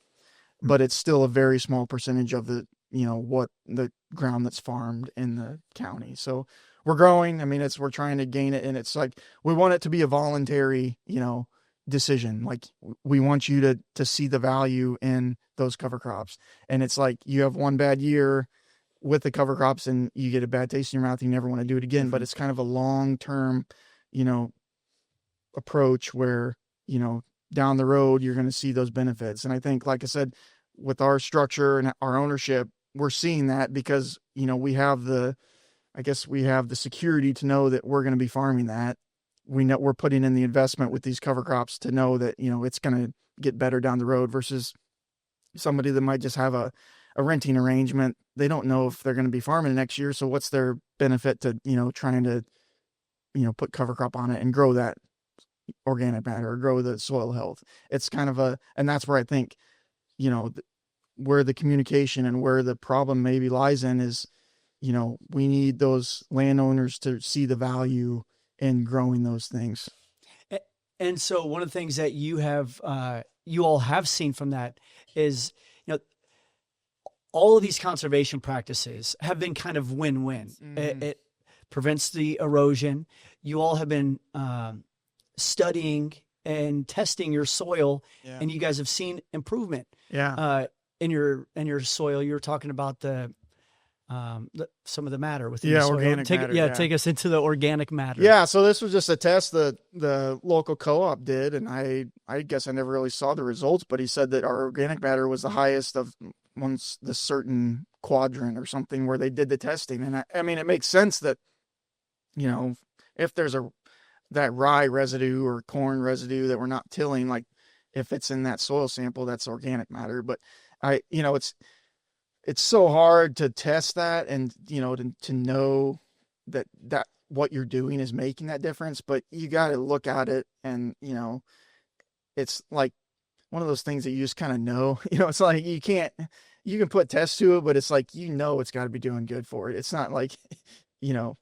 but it's still a very small percentage of the, you know, what the ground that's farmed in the county. So we're growing. I mean, we're trying to gain it, and it's like, we want it to be a voluntary, you know, decision. Like we want you to see the value in those cover crops. And it's like, you have one bad year with the cover crops and you get a bad taste in your mouth. You never want to do it again, but it's kind of a long-term, you know, approach where, you know, down the road, you're going to see those benefits. And I think, like I said, with our structure and our ownership, we're seeing that because, you know, we have the security to know that we're going to be farming that. We know we're putting in the investment with these cover crops to know that, you know, it's going to get better down the road, versus somebody that might just have a renting arrangement. They don't know if they're going to be farming next year. So what's their benefit to, you know, trying to, you know, put cover crop on it and grow that organic matter or grow the soil health. It's kind of and that's where I think, you know, where the communication and where the problem maybe lies in is, you know, we need those landowners to see the value in growing those things. And so one of the things that you all have seen from that is, you know, all of these conservation practices have been kind of win-win. It prevents the erosion. You all have been studying and testing your soil, and you guys have seen improvement. In your soil. You were talking about some of the matter within the soil. Organic matter. Take us into the organic matter. Yeah, so this was just a test that the local co-op did, and I guess I never really saw the results, but he said that our organic matter was the highest of once the certain quadrant or something where they did the testing. And I mean, it makes sense that, you know, if there's that rye residue or corn residue that we're not tilling, like if it's in that soil sample, that's organic matter. But you know, it's so hard to test that and, you know, to know that what you're doing is making that difference, but you got to look at it and, you know, it's like one of those things that you just kind of know, you know, it's like you can put tests to it, but it's like, you know, it's got to be doing good for it. It's not like, you know,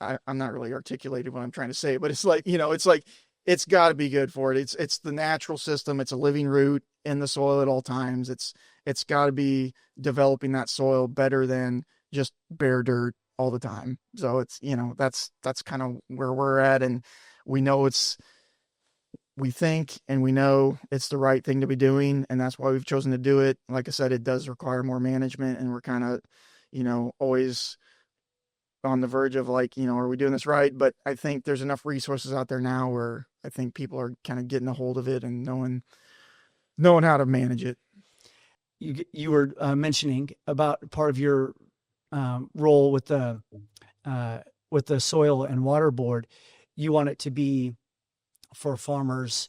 I'm not really articulating what I'm trying to say, but it's like, you know, it's like, it's got to be good for it. It's the natural system. It's a living root in the soil at all times. It's got to be developing that soil better than just bare dirt all the time. So it's, you know, that's kind of where we're at. And we know we think and we know it's the right thing to be doing. And that's why we've chosen to do it. Like I said, it does require more management, and we're kind of, you know, always on the verge of like, you know, are we doing this right? But I think there's enough resources out there now where I think people are kind of getting a hold of it and knowing how to manage it. You were mentioning about part of your role with the Soil and Water Board. You want it to be for farmers.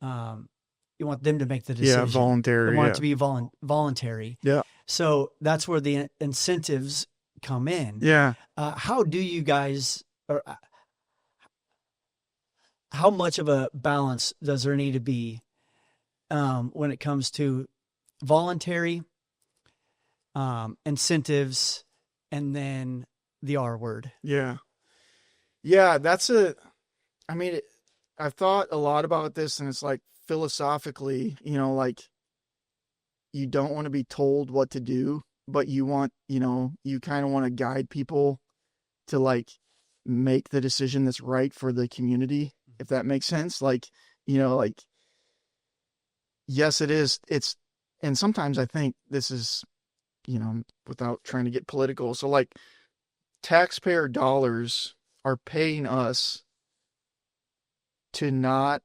You want them to make the decision. Yeah, voluntary. You want it to be voluntary. Yeah. So that's where the incentives come in. Yeah. How do you guys, or how much of a balance does there need to be when it comes to voluntary incentives and then the R word? Yeah. Yeah. I mean, I've thought a lot about this, and it's like philosophically, like you don't want to be told what to do, but you kind of want to guide people to like make the decision that's right for the community, if that makes sense. Like, like, yes, it is. And sometimes I think this is, without trying to get political. So like taxpayer dollars are paying us to not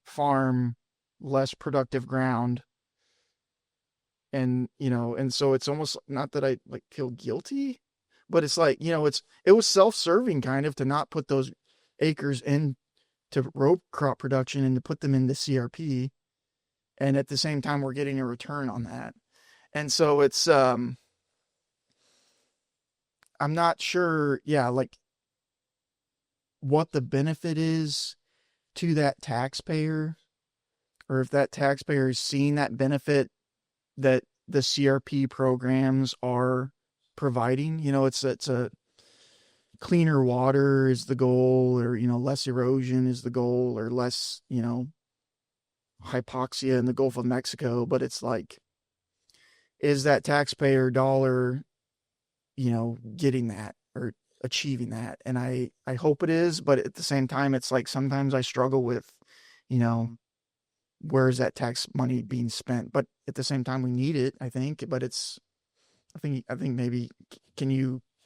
farm less productive ground. And so it's almost not that I like feel guilty, but it's like, it was self-serving kind of to not put those acres into row crop production and to put them into CRP. And at the same time, we're getting a return on that. And so it's, I'm not sure, yeah, like what the benefit is to that taxpayer, or if that taxpayer is seeing that benefit that the CRP programs are providing. It's a cleaner water is the goal, or, less erosion is the goal, or less, hypoxia in the Gulf of Mexico. But it's like, is that taxpayer dollar, getting that or achieving that? And I hope it is, but at the same time, it's like sometimes I struggle with, where is that tax money being spent? But at the same time, we need it, I think. But I think maybe,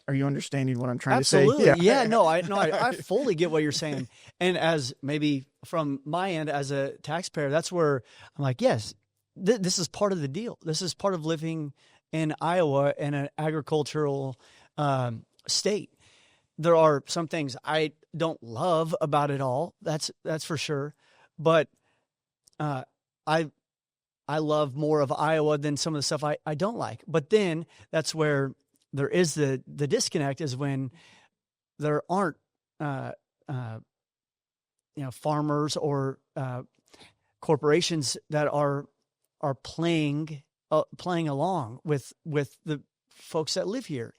are you understanding what I'm trying to say? Absolutely. Yeah. No, I fully get what you're saying. And as maybe from my end as a taxpayer, that's where I'm like, yes, this is part of the deal. This is part of living in Iowa in an agricultural state. There are some things I don't love about it all. That's for sure. But I love more of Iowa than some of the stuff I don't like. But then that's where there is the disconnect, is when there aren't farmers or corporations that are playing along with the folks that live here.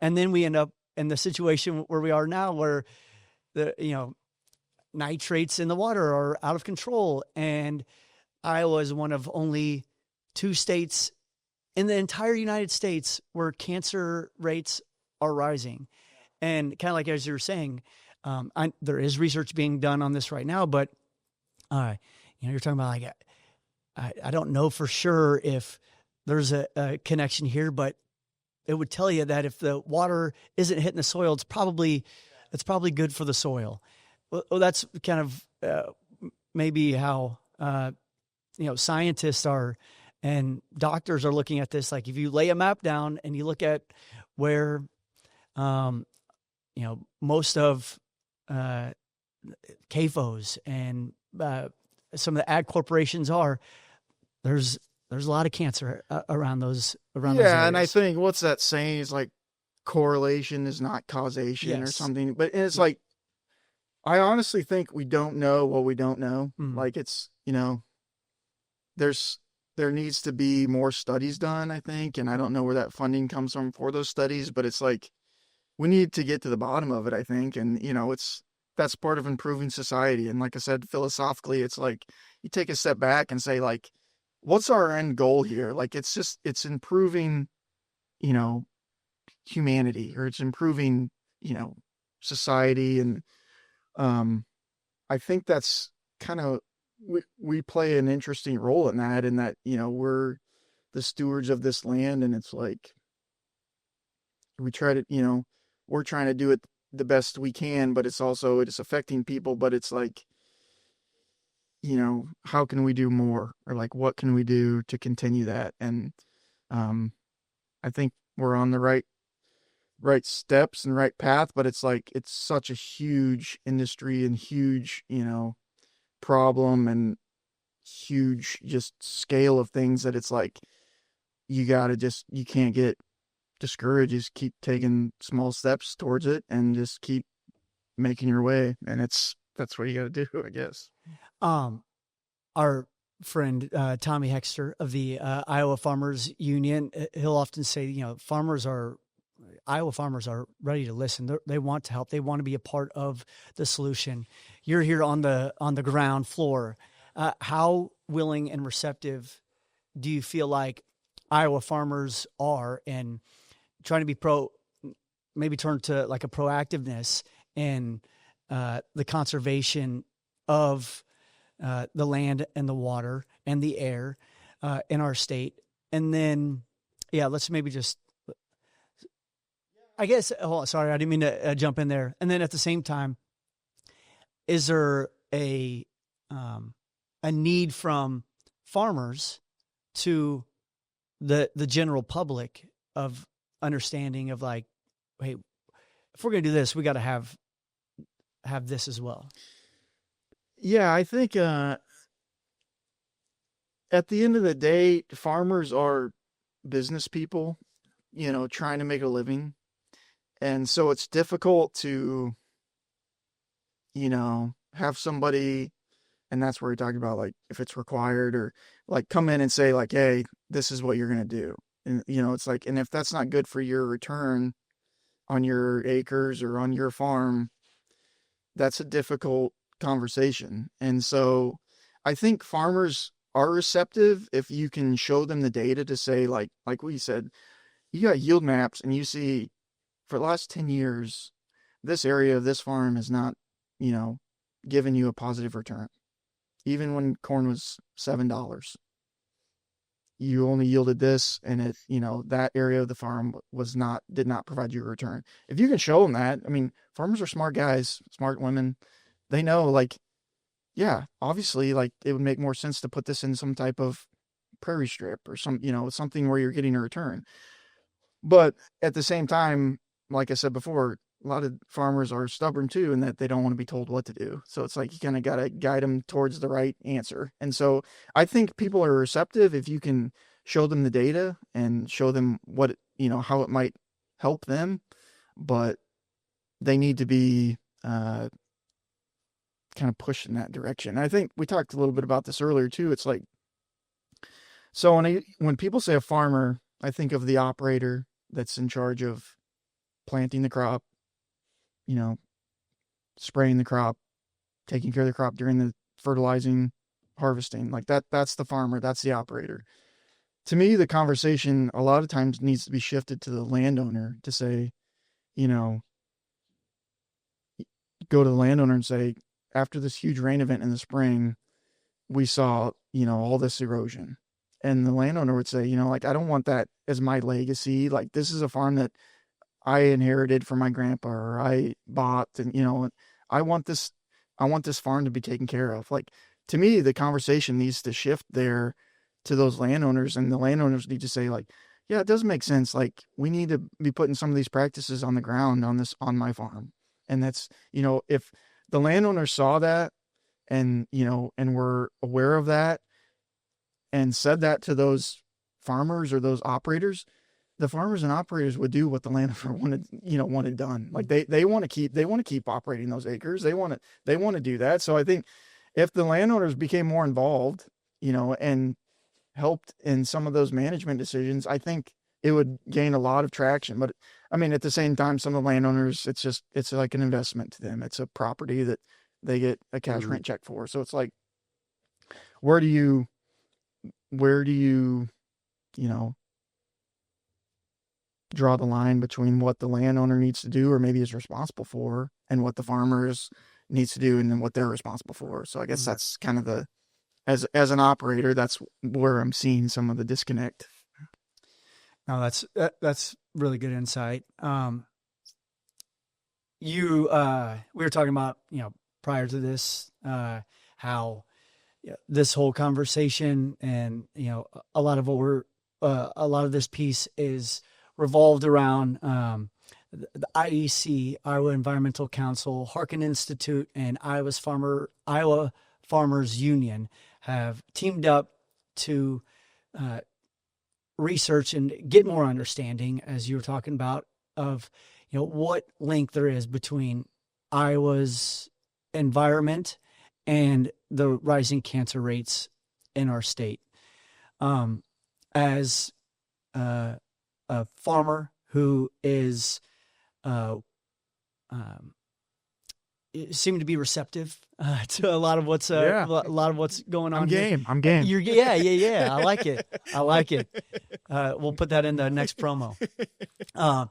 And then we end up in the situation where we are now, where the nitrates in the water are out of control, and Iowa is one of only 2 states in the entire United States where cancer rates are rising. And kind of like, as you were saying, there is research being done on this right now, but you're talking about like, I don't know for sure if there's a connection here, but it would tell you that if the water isn't hitting the soil, it's probably good for the soil. Well, that's kind of maybe how scientists are and doctors are looking at this. Like, if you lay a map down and you look at where most of CAFOs and some of the ag corporations are, there's a lot of cancer around those those areas. And I think, what's that saying? Is like, correlation is not causation, or something. But it's like, I honestly think we don't know what we don't know. Like, it's, there needs to be more studies done, I think. And I don't know where that funding comes from for those studies, but it's like, we need to get to the bottom of it, I think. And, that's part of improving society. And like I said, philosophically, it's like, you take a step back and say, like, what's our end goal here? Like, it's improving, humanity, or it's improving, society. And, I think that's kind of, we play an interesting role in that, we're the stewards of this land. And it's like, we try to, we're trying to do it the best we can, but it's affecting people. But it's like, how can we do more? Or like, what can we do to continue that? And, I think we're on the right steps and right path, but it's like, it's such a huge industry and huge, problem, and huge just scale of things, that it's like, you can't get discouraged. Just keep taking small steps towards it and just keep making your way. And that's what you got to do, I guess. Our friend Tommy Hexter of the Iowa Farmers Union, he'll often say, Iowa farmers are ready to listen. They want to help. They want to be a part of the solution. You're here on the ground floor. How willing and receptive do you feel like Iowa farmers are in trying to be maybe turn to like a proactiveness in the conservation of the land and the water and the air in our state? And then, let's maybe just, I guess, sorry, I didn't mean to jump in there. And then at the same time, is there a need from farmers to the general public of understanding of like, hey, if we're going to do this, we got to have this as well? Yeah, I think at the end of the day, farmers are business people, trying to make a living. And so it's difficult to, have somebody, and that's where we talk about like if it's required or like come in and say like, hey, this is what you're going to do. And, it's like, and if that's not good for your return on your acres or on your farm, that's a difficult conversation. And so I think farmers are receptive if you can show them the data to say like we said, you got yield maps and you see for the last 10 years, this area of this farm has not, given you a positive return. Even when corn was $7, you only yielded this, and it, that area of the farm did not provide you a return. If you can show them that, I mean, farmers are smart guys, smart women. They know, like, yeah, obviously, like, it would make more sense to put this in some type of prairie strip or something where you're getting a return. But at the same time, like I said before, a lot of farmers are stubborn too, in that they don't want to be told what to do. So it's like you kind of got to guide them towards the right answer. And so I think people are receptive if you can show them the data and show them what, how it might help them. But they need to be kind of pushed in that direction. I think we talked a little bit about this earlier too. It's like, so when people say a farmer, I think of the operator that's in charge of planting the crop, spraying the crop, taking care of the crop during the fertilizing, harvesting. Like that's the farmer, that's the operator. To me, the conversation a lot of times needs to be shifted to the landowner to say, go to the landowner and say, after this huge rain event in the spring, we saw, all this erosion. And the landowner would say, like, I don't want that as my legacy. Like, this is a farm that I inherited from my grandpa, or I bought, and, I want this farm to be taken care of. Like, to me, the conversation needs to shift there to those landowners, and the landowners need to say like, yeah, it does make sense. Like, we need to be putting some of these practices on the ground on my farm. And that's, if the landowner saw that and, and were aware of that and said that to those farmers or those operators, the farmers and operators would do what the landowner wanted done. Like they want to keep operating those acres. They want to do that. So I think if the landowners became more involved, and helped in some of those management decisions, I think it would gain a lot of traction. But I mean, at the same time, some of the landowners, it's like an investment to them. It's a property that they get a cash rent check for. So it's like, where do you, draw the line between what the landowner needs to do or maybe is responsible for, and what the farmers needs to do and then what they're responsible for. So I guess that's kind of as an operator, that's where I'm seeing some of the disconnect. No, that's really good insight. We were talking about, prior to this, how this whole conversation and, a lot of this piece is revolved around the IEC, Iowa Environmental Council, Harkin Institute, and Iowa Farmers Union have teamed up to research and get more understanding, as you were talking about, of what link there is between Iowa's environment and the rising cancer rates in our state. As a farmer who is seem to be receptive to a lot of what's going on. I'm game. Yeah. I like it. We'll put that in the next promo. How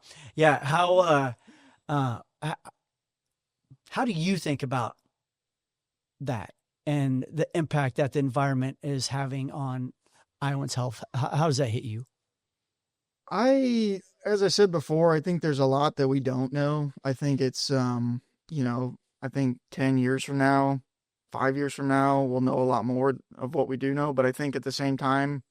do you think about that and the impact that the environment is having on Iowans' health? How does that hit you? As I said before, I think there's a lot that we don't know. I think it's, I think 10 years from now, 5 years from now, we'll know a lot more of what we do know. But I think at the same time,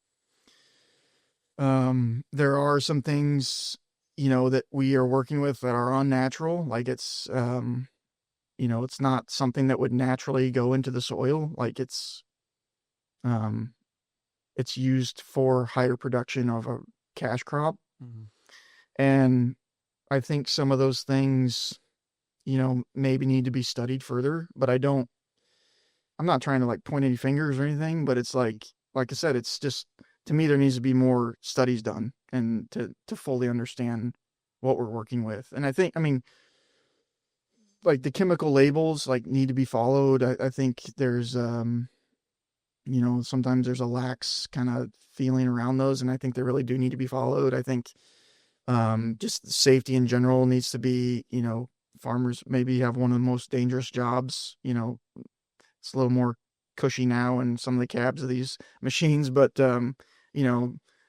there are some things, that we are working with that are unnatural. Like it's not something that would naturally go into the soil. Like it's used for higher production of a cash crop. Mm-hmm. And I think some of those things, maybe need to be studied further, but I'm not trying to like point any fingers or anything, but it's like I said, it's just, to me, there needs to be more studies done and to fully understand what we're working with. And I think, like the chemical labels like need to be followed. I think there's, sometimes there's a lax kind of feeling around those. And I think they really do need to be followed. I think, just safety in general needs to be, farmers maybe have one of the most dangerous jobs. It's a little more cushy now in some of the cabs of these machines, but,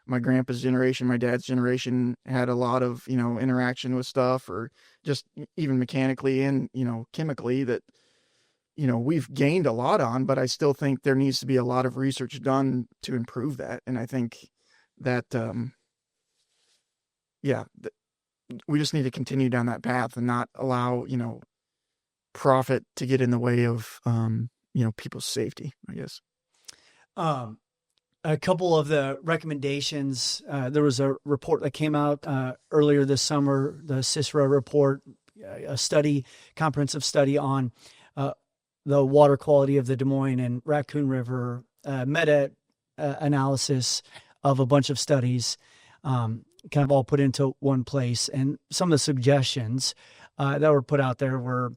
my grandpa's generation, my dad's generation had a lot of, interaction with stuff, or just even mechanically and, chemically that, we've gained a lot on, but I still think there needs to be a lot of research done to improve that. And I think that, we just need to continue down that path and not allow, profit to get in the way of, people's safety, I guess. A couple of the recommendations, there was a report that came out earlier this summer, the CISRA report, a comprehensive study on the water quality of the Des Moines and Raccoon River, meta-analysis of a bunch of studies, kind of all put into one place. And some of the suggestions that were put out there were,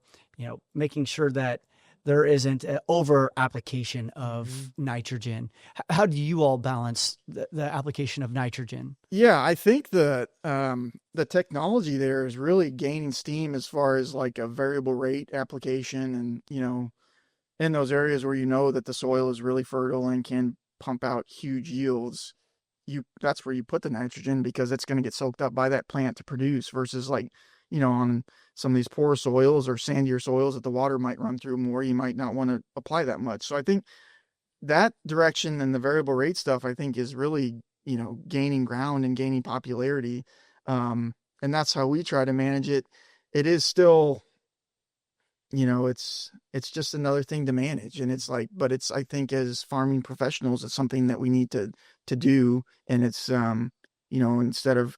making sure that there isn't an over application of nitrogen. How do you all balance the application of nitrogen? Yeah, I think that the technology there is really gaining steam as far as like a variable rate application, and in those areas where that the soil is really fertile and can pump out huge yields, that's where you put the nitrogen, because it's going to get soaked up by that plant to produce, versus like on some of these poor soils or sandier soils that the water might run through more, you might not want to apply that much. So I think that direction and the variable rate stuff, I think, is really, gaining ground and gaining popularity. And that's how we try to manage it. It is still, it's just another thing to manage. And it's like, but I think as farming professionals, it's something that we need to do. And it's, instead of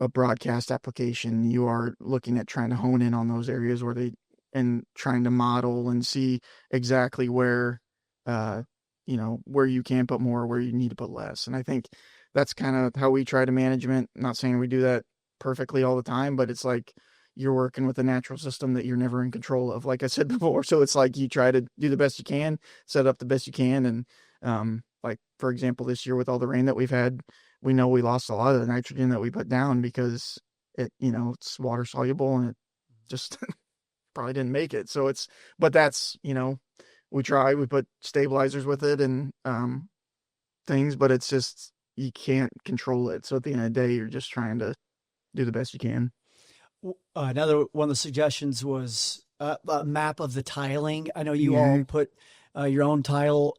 a broadcast application, you are looking at trying to hone in on those areas and trying to model and see exactly where, where you can put more, where you need to put less. And I think that's kind of how we try to management. I'm not saying we do that perfectly all the time, but it's like you're working with a natural system that you're never in control of, like I said before. So it's like you try to do the best you can, set up the best you can. And, like, for example, this year with all the rain that we've had, we know we lost a lot of the nitrogen that we put down because it's water soluble and it just probably didn't make it. So but that's, we put stabilizers with it and, things, but it's just, you can't control it. So at the end of the day, you're just trying to do the best you can. Another one of the suggestions was a map of the tiling. I know you all put your own tile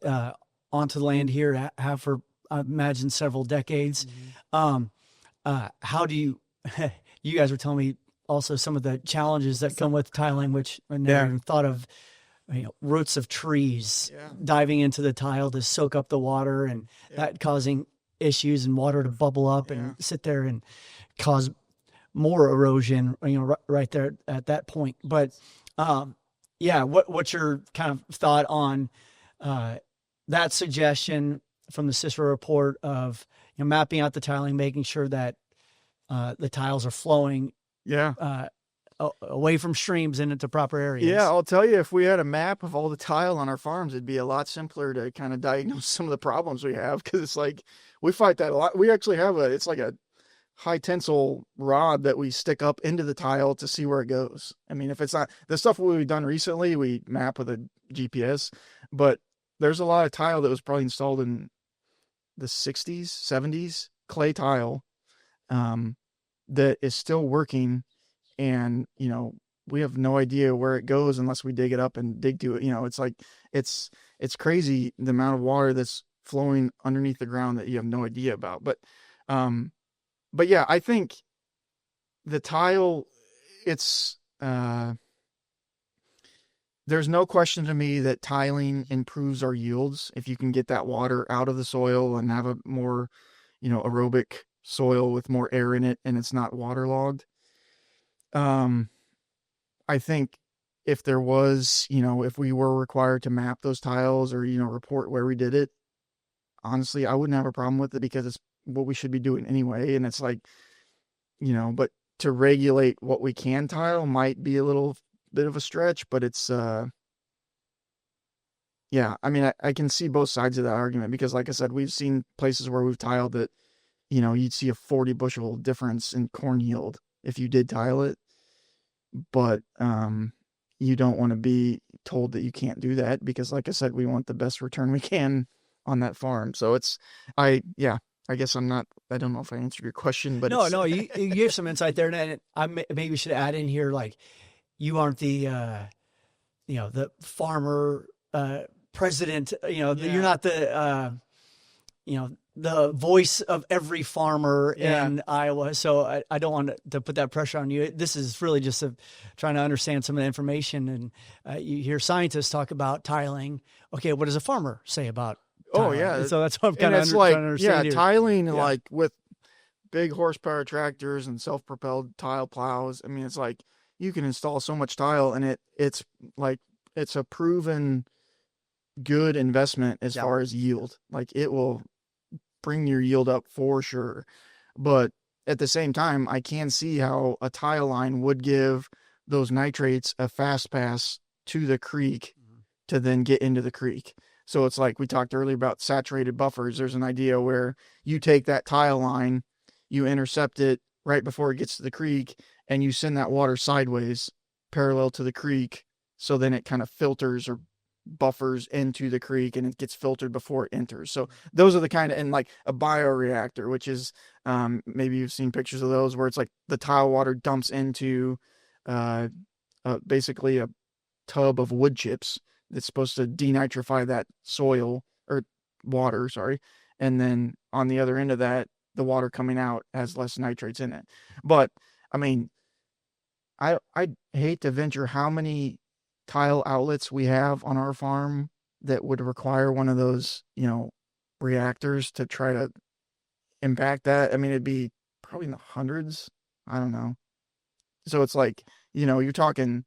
onto the land here, have for, I imagine, several decades. How do you, you guys were telling me also some of the challenges that come with tiling, which I never even thought of, roots of trees diving into the tile to soak up the water, and that causing issues and water to bubble up and sit there and cause more erosion, right there at that point. But what's your kind of thought on that suggestion from the CISRA report of mapping out the tiling, making sure that the tiles are flowing away from streams and into proper areas? Yeah, I'll tell you, if we had a map of all the tile on our farms, it'd be a lot simpler to kind of diagnose some of the problems we have, because it's like we fight that a lot. We actually have it's like a high tensile rod that we stick up into the tile to see where it goes. I mean, if it's not the stuff we've done recently, we map with a GPS, but there's a lot of tile that was probably installed in the 60s, 70s, clay tile, that is still working. And, we have no idea where it goes unless we dig it up and dig to it. It's like, it's crazy the amount of water that's flowing underneath the ground that you have no idea about. But yeah, I think the tile, it's, there's no question to me that tiling improves our yields. If you can get that water out of the soil and have a more, aerobic soil with more air in it and it's not waterlogged. I think if there was, if we were required to map those tiles or, report where we did it, honestly, I wouldn't have a problem with it, because it's what we should be doing anyway. And it's like, but to regulate what we can tile might be a little bit of a stretch, but it's, yeah, I mean, I can see both sides of that argument, because like I said, we've seen places where we've tiled that, you'd see a 40 bushel difference in corn yield if you did tile it. But you don't want to be told that you can't do that, because like I said, we want the best return we can on that farm. So I guess I don't know if I answered your question, but no, you gave some insight there, and I maybe should add in here, like, you aren't the the farmer president, you're not the the voice of every farmer in Iowa. So I don't want to put that pressure on you. This is really just trying to understand some of the information. And you hear scientists talk about tiling. Okay, what does a farmer say about tiling? Oh, yeah. So that's what I'm kind of trying to understand here. Tiling, like with big horsepower tractors and self-propelled tile plows. I mean, it's like you can install so much tile, and it's a proven good investment as far as yield. Like, it will bring your yield up for sure. But at the same time, I can see how a tile line would give those nitrates a fast pass to the creek to then get into the creek. So it's like we talked earlier about saturated buffers. There's an idea where you take that tile line, you intercept it right before it gets to the creek, and you send that water sideways parallel to the creek. So then it kind of filters or buffers into the creek, and it gets filtered before it enters. So those are the kind of, and like a bioreactor, which is maybe you've seen pictures of those, where it's like the tile water dumps into basically a tub of wood chips that's supposed to denitrify that soil or water, sorry. And then on the other end of that, the water coming out has less nitrates in it. But I mean, I hate to venture how many tile outlets we have on our farm that would require one of those, reactors to try to impact that. I mean, it'd be probably in the hundreds. I don't know. So it's like, you're talking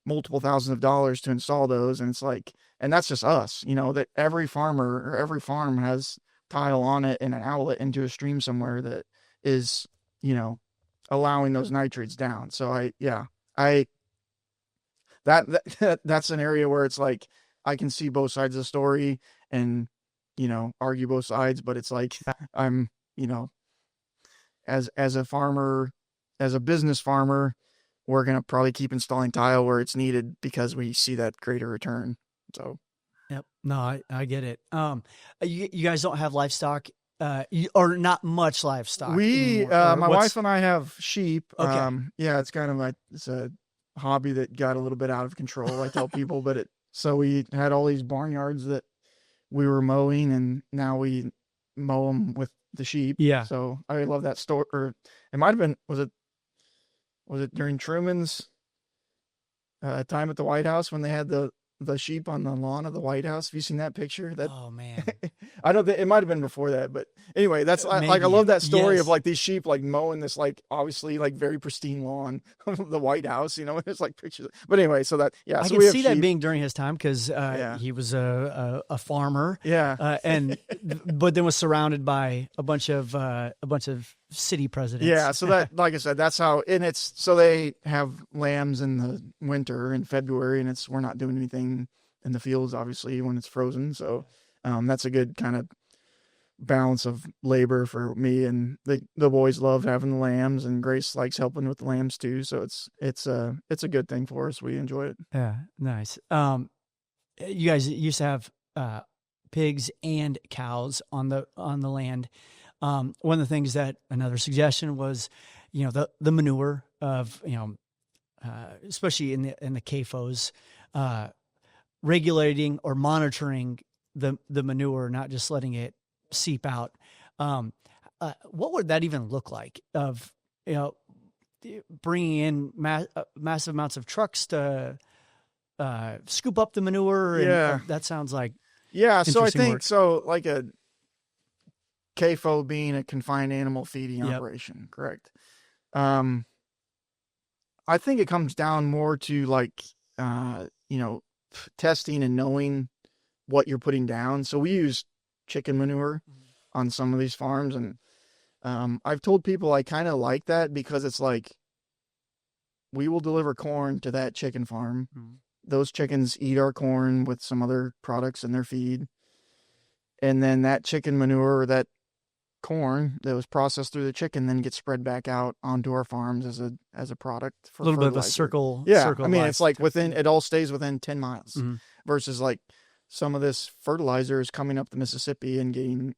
multiple thousands of dollars to install those. And it's like, and that's just us, that every farmer or every farm has tile on it and an outlet into a stream somewhere that is, allowing those nitrates down. So that's an area where it's like, I can see both sides of the story and, argue both sides, but it's like, I'm, as a farmer, as a business farmer, we're going to probably keep installing tile where it's needed because we see that greater return. So. Yep. No, I get it. You guys don't have livestock, or not much livestock. We, my wife and I have sheep. Okay. It's kind of it's a hobby that got a little bit out of control, I tell people, but so we had all these barnyards that we were mowing, and now we mow them with the sheep. Yeah. So I love that story. Or it might've been, was it during Truman's time at the White House when they had the the sheep on the lawn of the White House. Have you seen that picture? That Oh man. I don't think it might have been before that, but anyway, that's like I Maybe. love that story of Yes. like these sheep like mowing this like obviously like very pristine lawn of the White House. It's like pictures. But anyway, so that yeah, I so can we have see that sheep. being during his time because Yeah. he was a farmer, Yeah. but then was surrounded by a bunch of city presidents. Yeah, so that, like I said, that's how, and it's, so they have lambs in the winter in February, and we're not doing anything in the fields, obviously, when it's frozen. So, that's a good kind of balance of labor for me, and the boys love having the lambs, and Grace likes helping with the lambs too. So it's a good thing for us. We enjoy it. Yeah, nice. You guys used to have pigs and cows on the land. One of the things that another suggestion was, the manure of, especially in the CAFOs, regulating or monitoring the manure, not just letting it seep out. What would that even look like of, bringing in massive amounts of trucks to scoop up the manure? Yeah. And that sounds like, Yeah. So I interesting think, work. so like a CAFO being a confined animal feeding Yep. operation, correct? I think it comes down more to like, testing and knowing what you're putting down. So we use chicken manure on some of these farms, and I've told people I kind of like that because it's like we will deliver corn to that chicken farm. Those chickens eat our corn with some other products in their feed, and then that chicken manure or that corn that was processed through the chicken then gets spread back out onto our farms as a product for a little bit of a fertilizer. circle. Yeah, circle I mean, life. it's like it all stays within 10 miles Mhm. versus like some of this fertilizer is coming up the Mississippi and getting,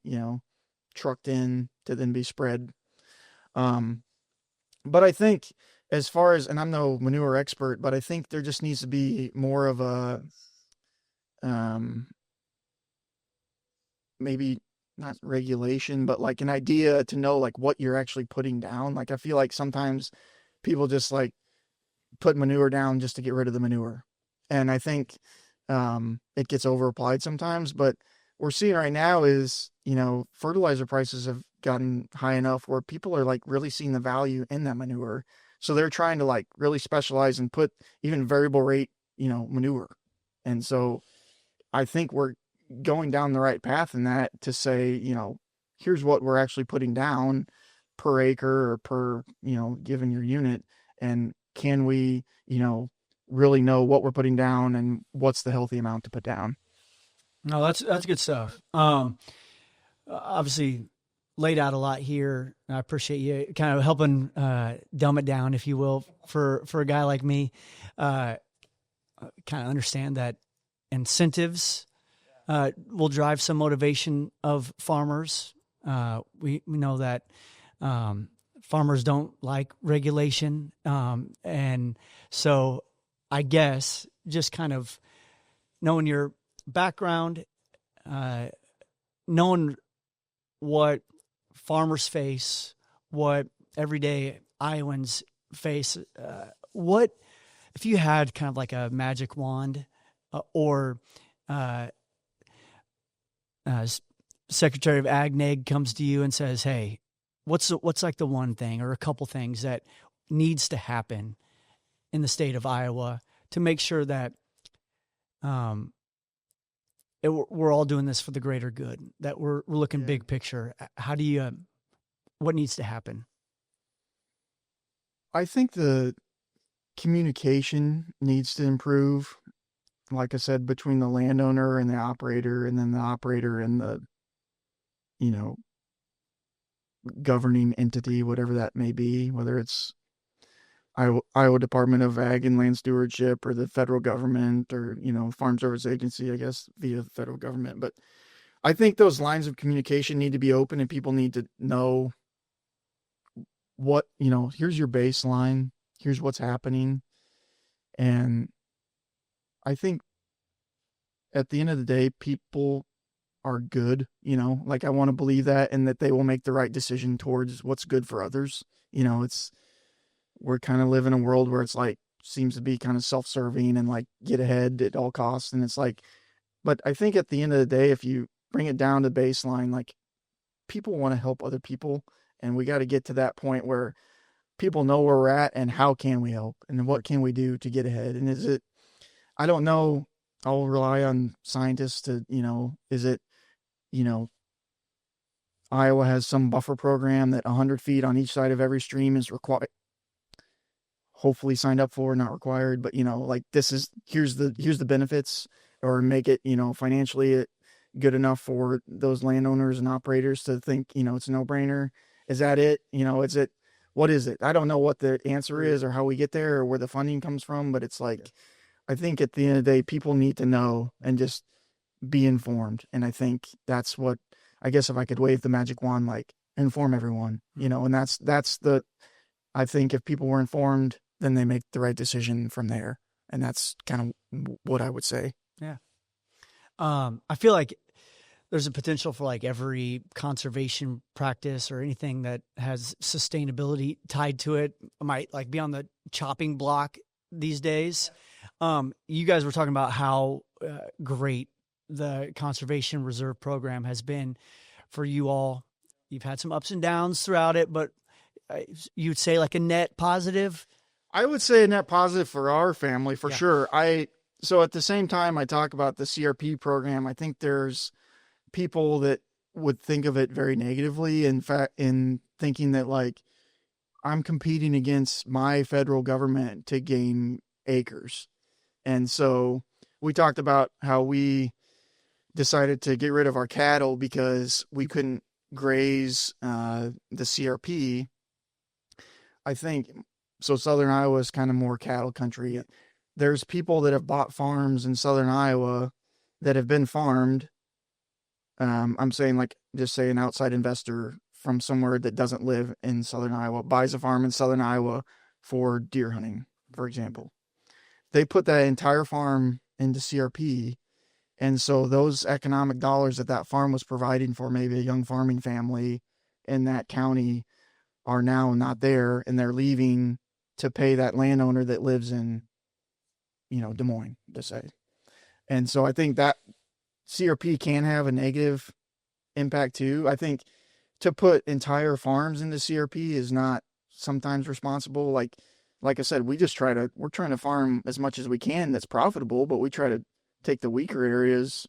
trucked in to then be spread. But I think as far as, and I'm no manure expert, but I think there just needs to be more of a, maybe not regulation, but like an idea to know like what you're actually putting down. Like I feel like sometimes people just like put manure down just to get rid of the manure. And I think it gets over applied sometimes, but we're seeing right now is, fertilizer prices have gotten high enough where people are like really seeing the value in that manure. So they're trying to like really specialize and put even variable rate, manure. And so I think we're going down the right path in that to say, here's what we're actually putting down per acre or per, given your unit. And can we, really know what we're putting down and what's the healthy amount to put down? No, that's good stuff. Obviously laid out a lot here. I appreciate you kind of helping dumb it down, if you will, for a guy like me. Kind of understand that incentives will drive some motivation of farmers. We know that farmers don't like regulation, and so I guess just kind of knowing your background, knowing what farmers face, what everyday Iowans face, what if you had kind of like a magic wand, or Secretary of Ag Neg comes to you and says, "Hey, what's like the one thing or a couple things that needs to happen in the state of Iowa to make sure that we're all doing this for the greater good, that we're looking big picture"? How do you what needs to happen? I think the communication needs to improve. Like I said, between the landowner and the operator, and then the operator and the, governing entity, whatever that may be, whether it's Iowa Department of Ag and Land Stewardship or the federal government or, Farm Service Agency, I guess, via the federal government. But I think those lines of communication need to be open and people need to know what, here's your baseline, here's what's happening. And I think at the end of the day, people are good, like I want to believe that, and that they will make the right decision towards what's good for others. We're kind of live in a world where it's like seems to be kind of self-serving and like get ahead at all costs. And it's like, but I think at the end of the day, if you bring it down to baseline, like people want to help other people, and we got to get to that point where people know where we're at and how can we help and what can we do to get ahead. And is it, I don't know, I'll rely on scientists to, is it, Iowa has some buffer program that 100 feet on each side of every stream is required, hopefully signed up for, not required, but like here's the benefits, or make it, financially good enough for those landowners and operators to think, it's a no-brainer. Is that it? What is it? I don't know what the answer is or how we get there or where the funding comes from, but it's like, I think at the end of the day, people need to know and just be informed. And I think that's what, I guess if I could wave the magic wand, like inform everyone, and I think if people were informed, then they make the right decision from there. And that's kind of what I would say. Yeah. I feel like there's a potential for like every conservation practice or anything that has sustainability tied to it might like be on the chopping block these days. You guys were talking about how great the Conservation Reserve Program has been for you all. You've had some ups and downs throughout it, but you'd say like a net positive? I would say a net positive for our family, for sure. So at the same time I talk about the CRP program, I think there's people that would think of it very negatively, in fact, in thinking that like I'm competing against my federal government to gain acres. And so we talked about how we decided to get rid of our cattle because we couldn't graze the CRP. I think so. Southern Iowa is kind of more cattle country. Yeah. There's people that have bought farms in Southern Iowa that have been farmed. I'm saying like, just say an outside investor from somewhere that doesn't live in Southern Iowa buys a farm in Southern Iowa for deer hunting, for example. They put that entire farm into CRP. And so those economic dollars that farm was providing for maybe a young farming family in that county are now not there, and they're leaving to pay that landowner that lives in, Des Moines, to say. And so I think that CRP can have a negative impact too. I think to put entire farms into CRP is not sometimes responsible. Like I said, we're trying to farm as much as we can that's profitable, but we try to take the weaker areas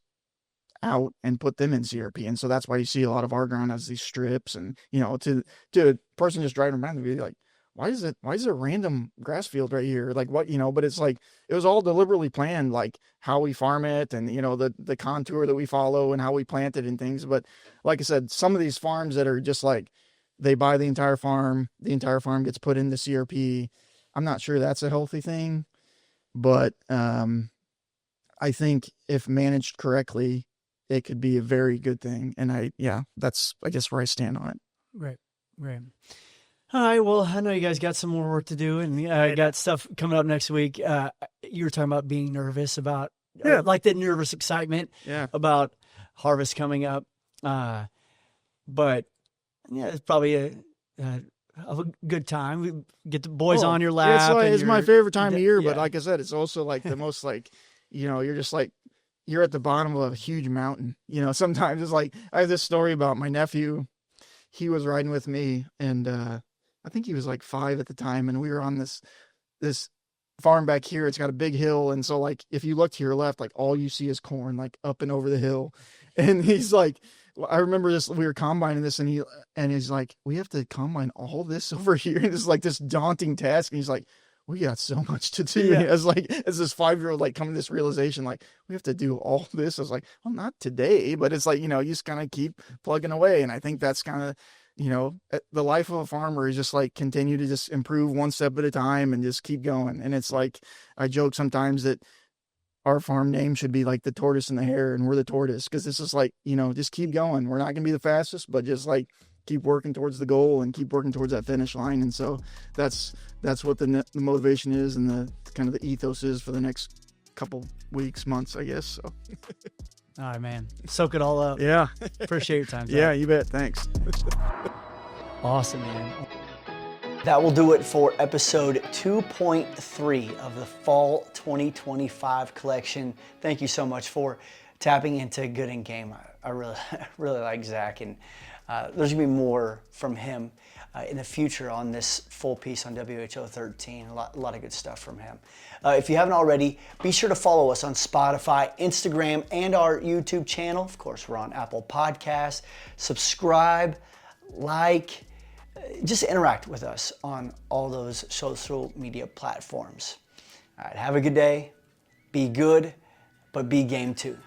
out and put them in CRP. And so that's why you see a lot of our ground has these strips, and, to a person just driving around, be like, why is there a random grass field right here? Like what, but it's like, it was all deliberately planned, like how we farm it and, the contour that we follow and how we plant it and things. But like I said, some of these farms that are just like, they buy the entire farm gets put into CRP. I'm not sure that's a healthy thing, but, I think if managed correctly, it could be a very good thing. And that's, I guess, where I stand on it. Right. All right. Well, I know you guys got some more work to do, and got stuff coming up next week. You were talking about being nervous about, like that nervous excitement about harvest coming up. But it's probably a good time. We get the boys on your lap. It's my favorite time of year, but like I said, it's also like the most like, you're just like, you're at the bottom of a huge mountain. Sometimes it's like, I have this story about my nephew. He was riding with me, and I think he was like 5 at the time, and we were on this farm back here. It's got a big hill, and so like if you look to your left, like all you see is corn, like up and over the hill. And he's like, I remember this, we were combining this, and he's like, we have to combine all this over here. And it's like this daunting task. And he's like, we got so much to do. Yeah. As this 5-year-old, like coming to this realization, like we have to do all this. I was like, well, not today, but it's like, you just kind of keep plugging away. And I think that's kind of, the life of a farmer is just like continue to just improve one step at a time and just keep going. And it's like, I joke sometimes that our farm name should be like the tortoise and the hare, and we're the tortoise. Cause this is like, just keep going. We're not going to be the fastest, but just like keep working towards the goal and keep working towards that finish line. And so that's what the motivation is, and the kind of the ethos is for the next couple weeks, months, I guess. So. All right, man. Soak it all up. Yeah. Appreciate your time, Zach. Yeah, you bet. Thanks. Awesome, man. That will do it for episode 2.3 of the Fall 2025 collection. Thank you so much for tapping into Good&Game. I really, really like Zach, and there's gonna be more from him in the future on this full piece on WHO 13. A lot of good stuff from him. If you haven't already, be sure to follow us on Spotify, Instagram, and our YouTube channel. Of course, we're on Apple Podcasts. Subscribe, like, just interact with us on all those social media platforms. All right, have a good day. Be good, but be game too.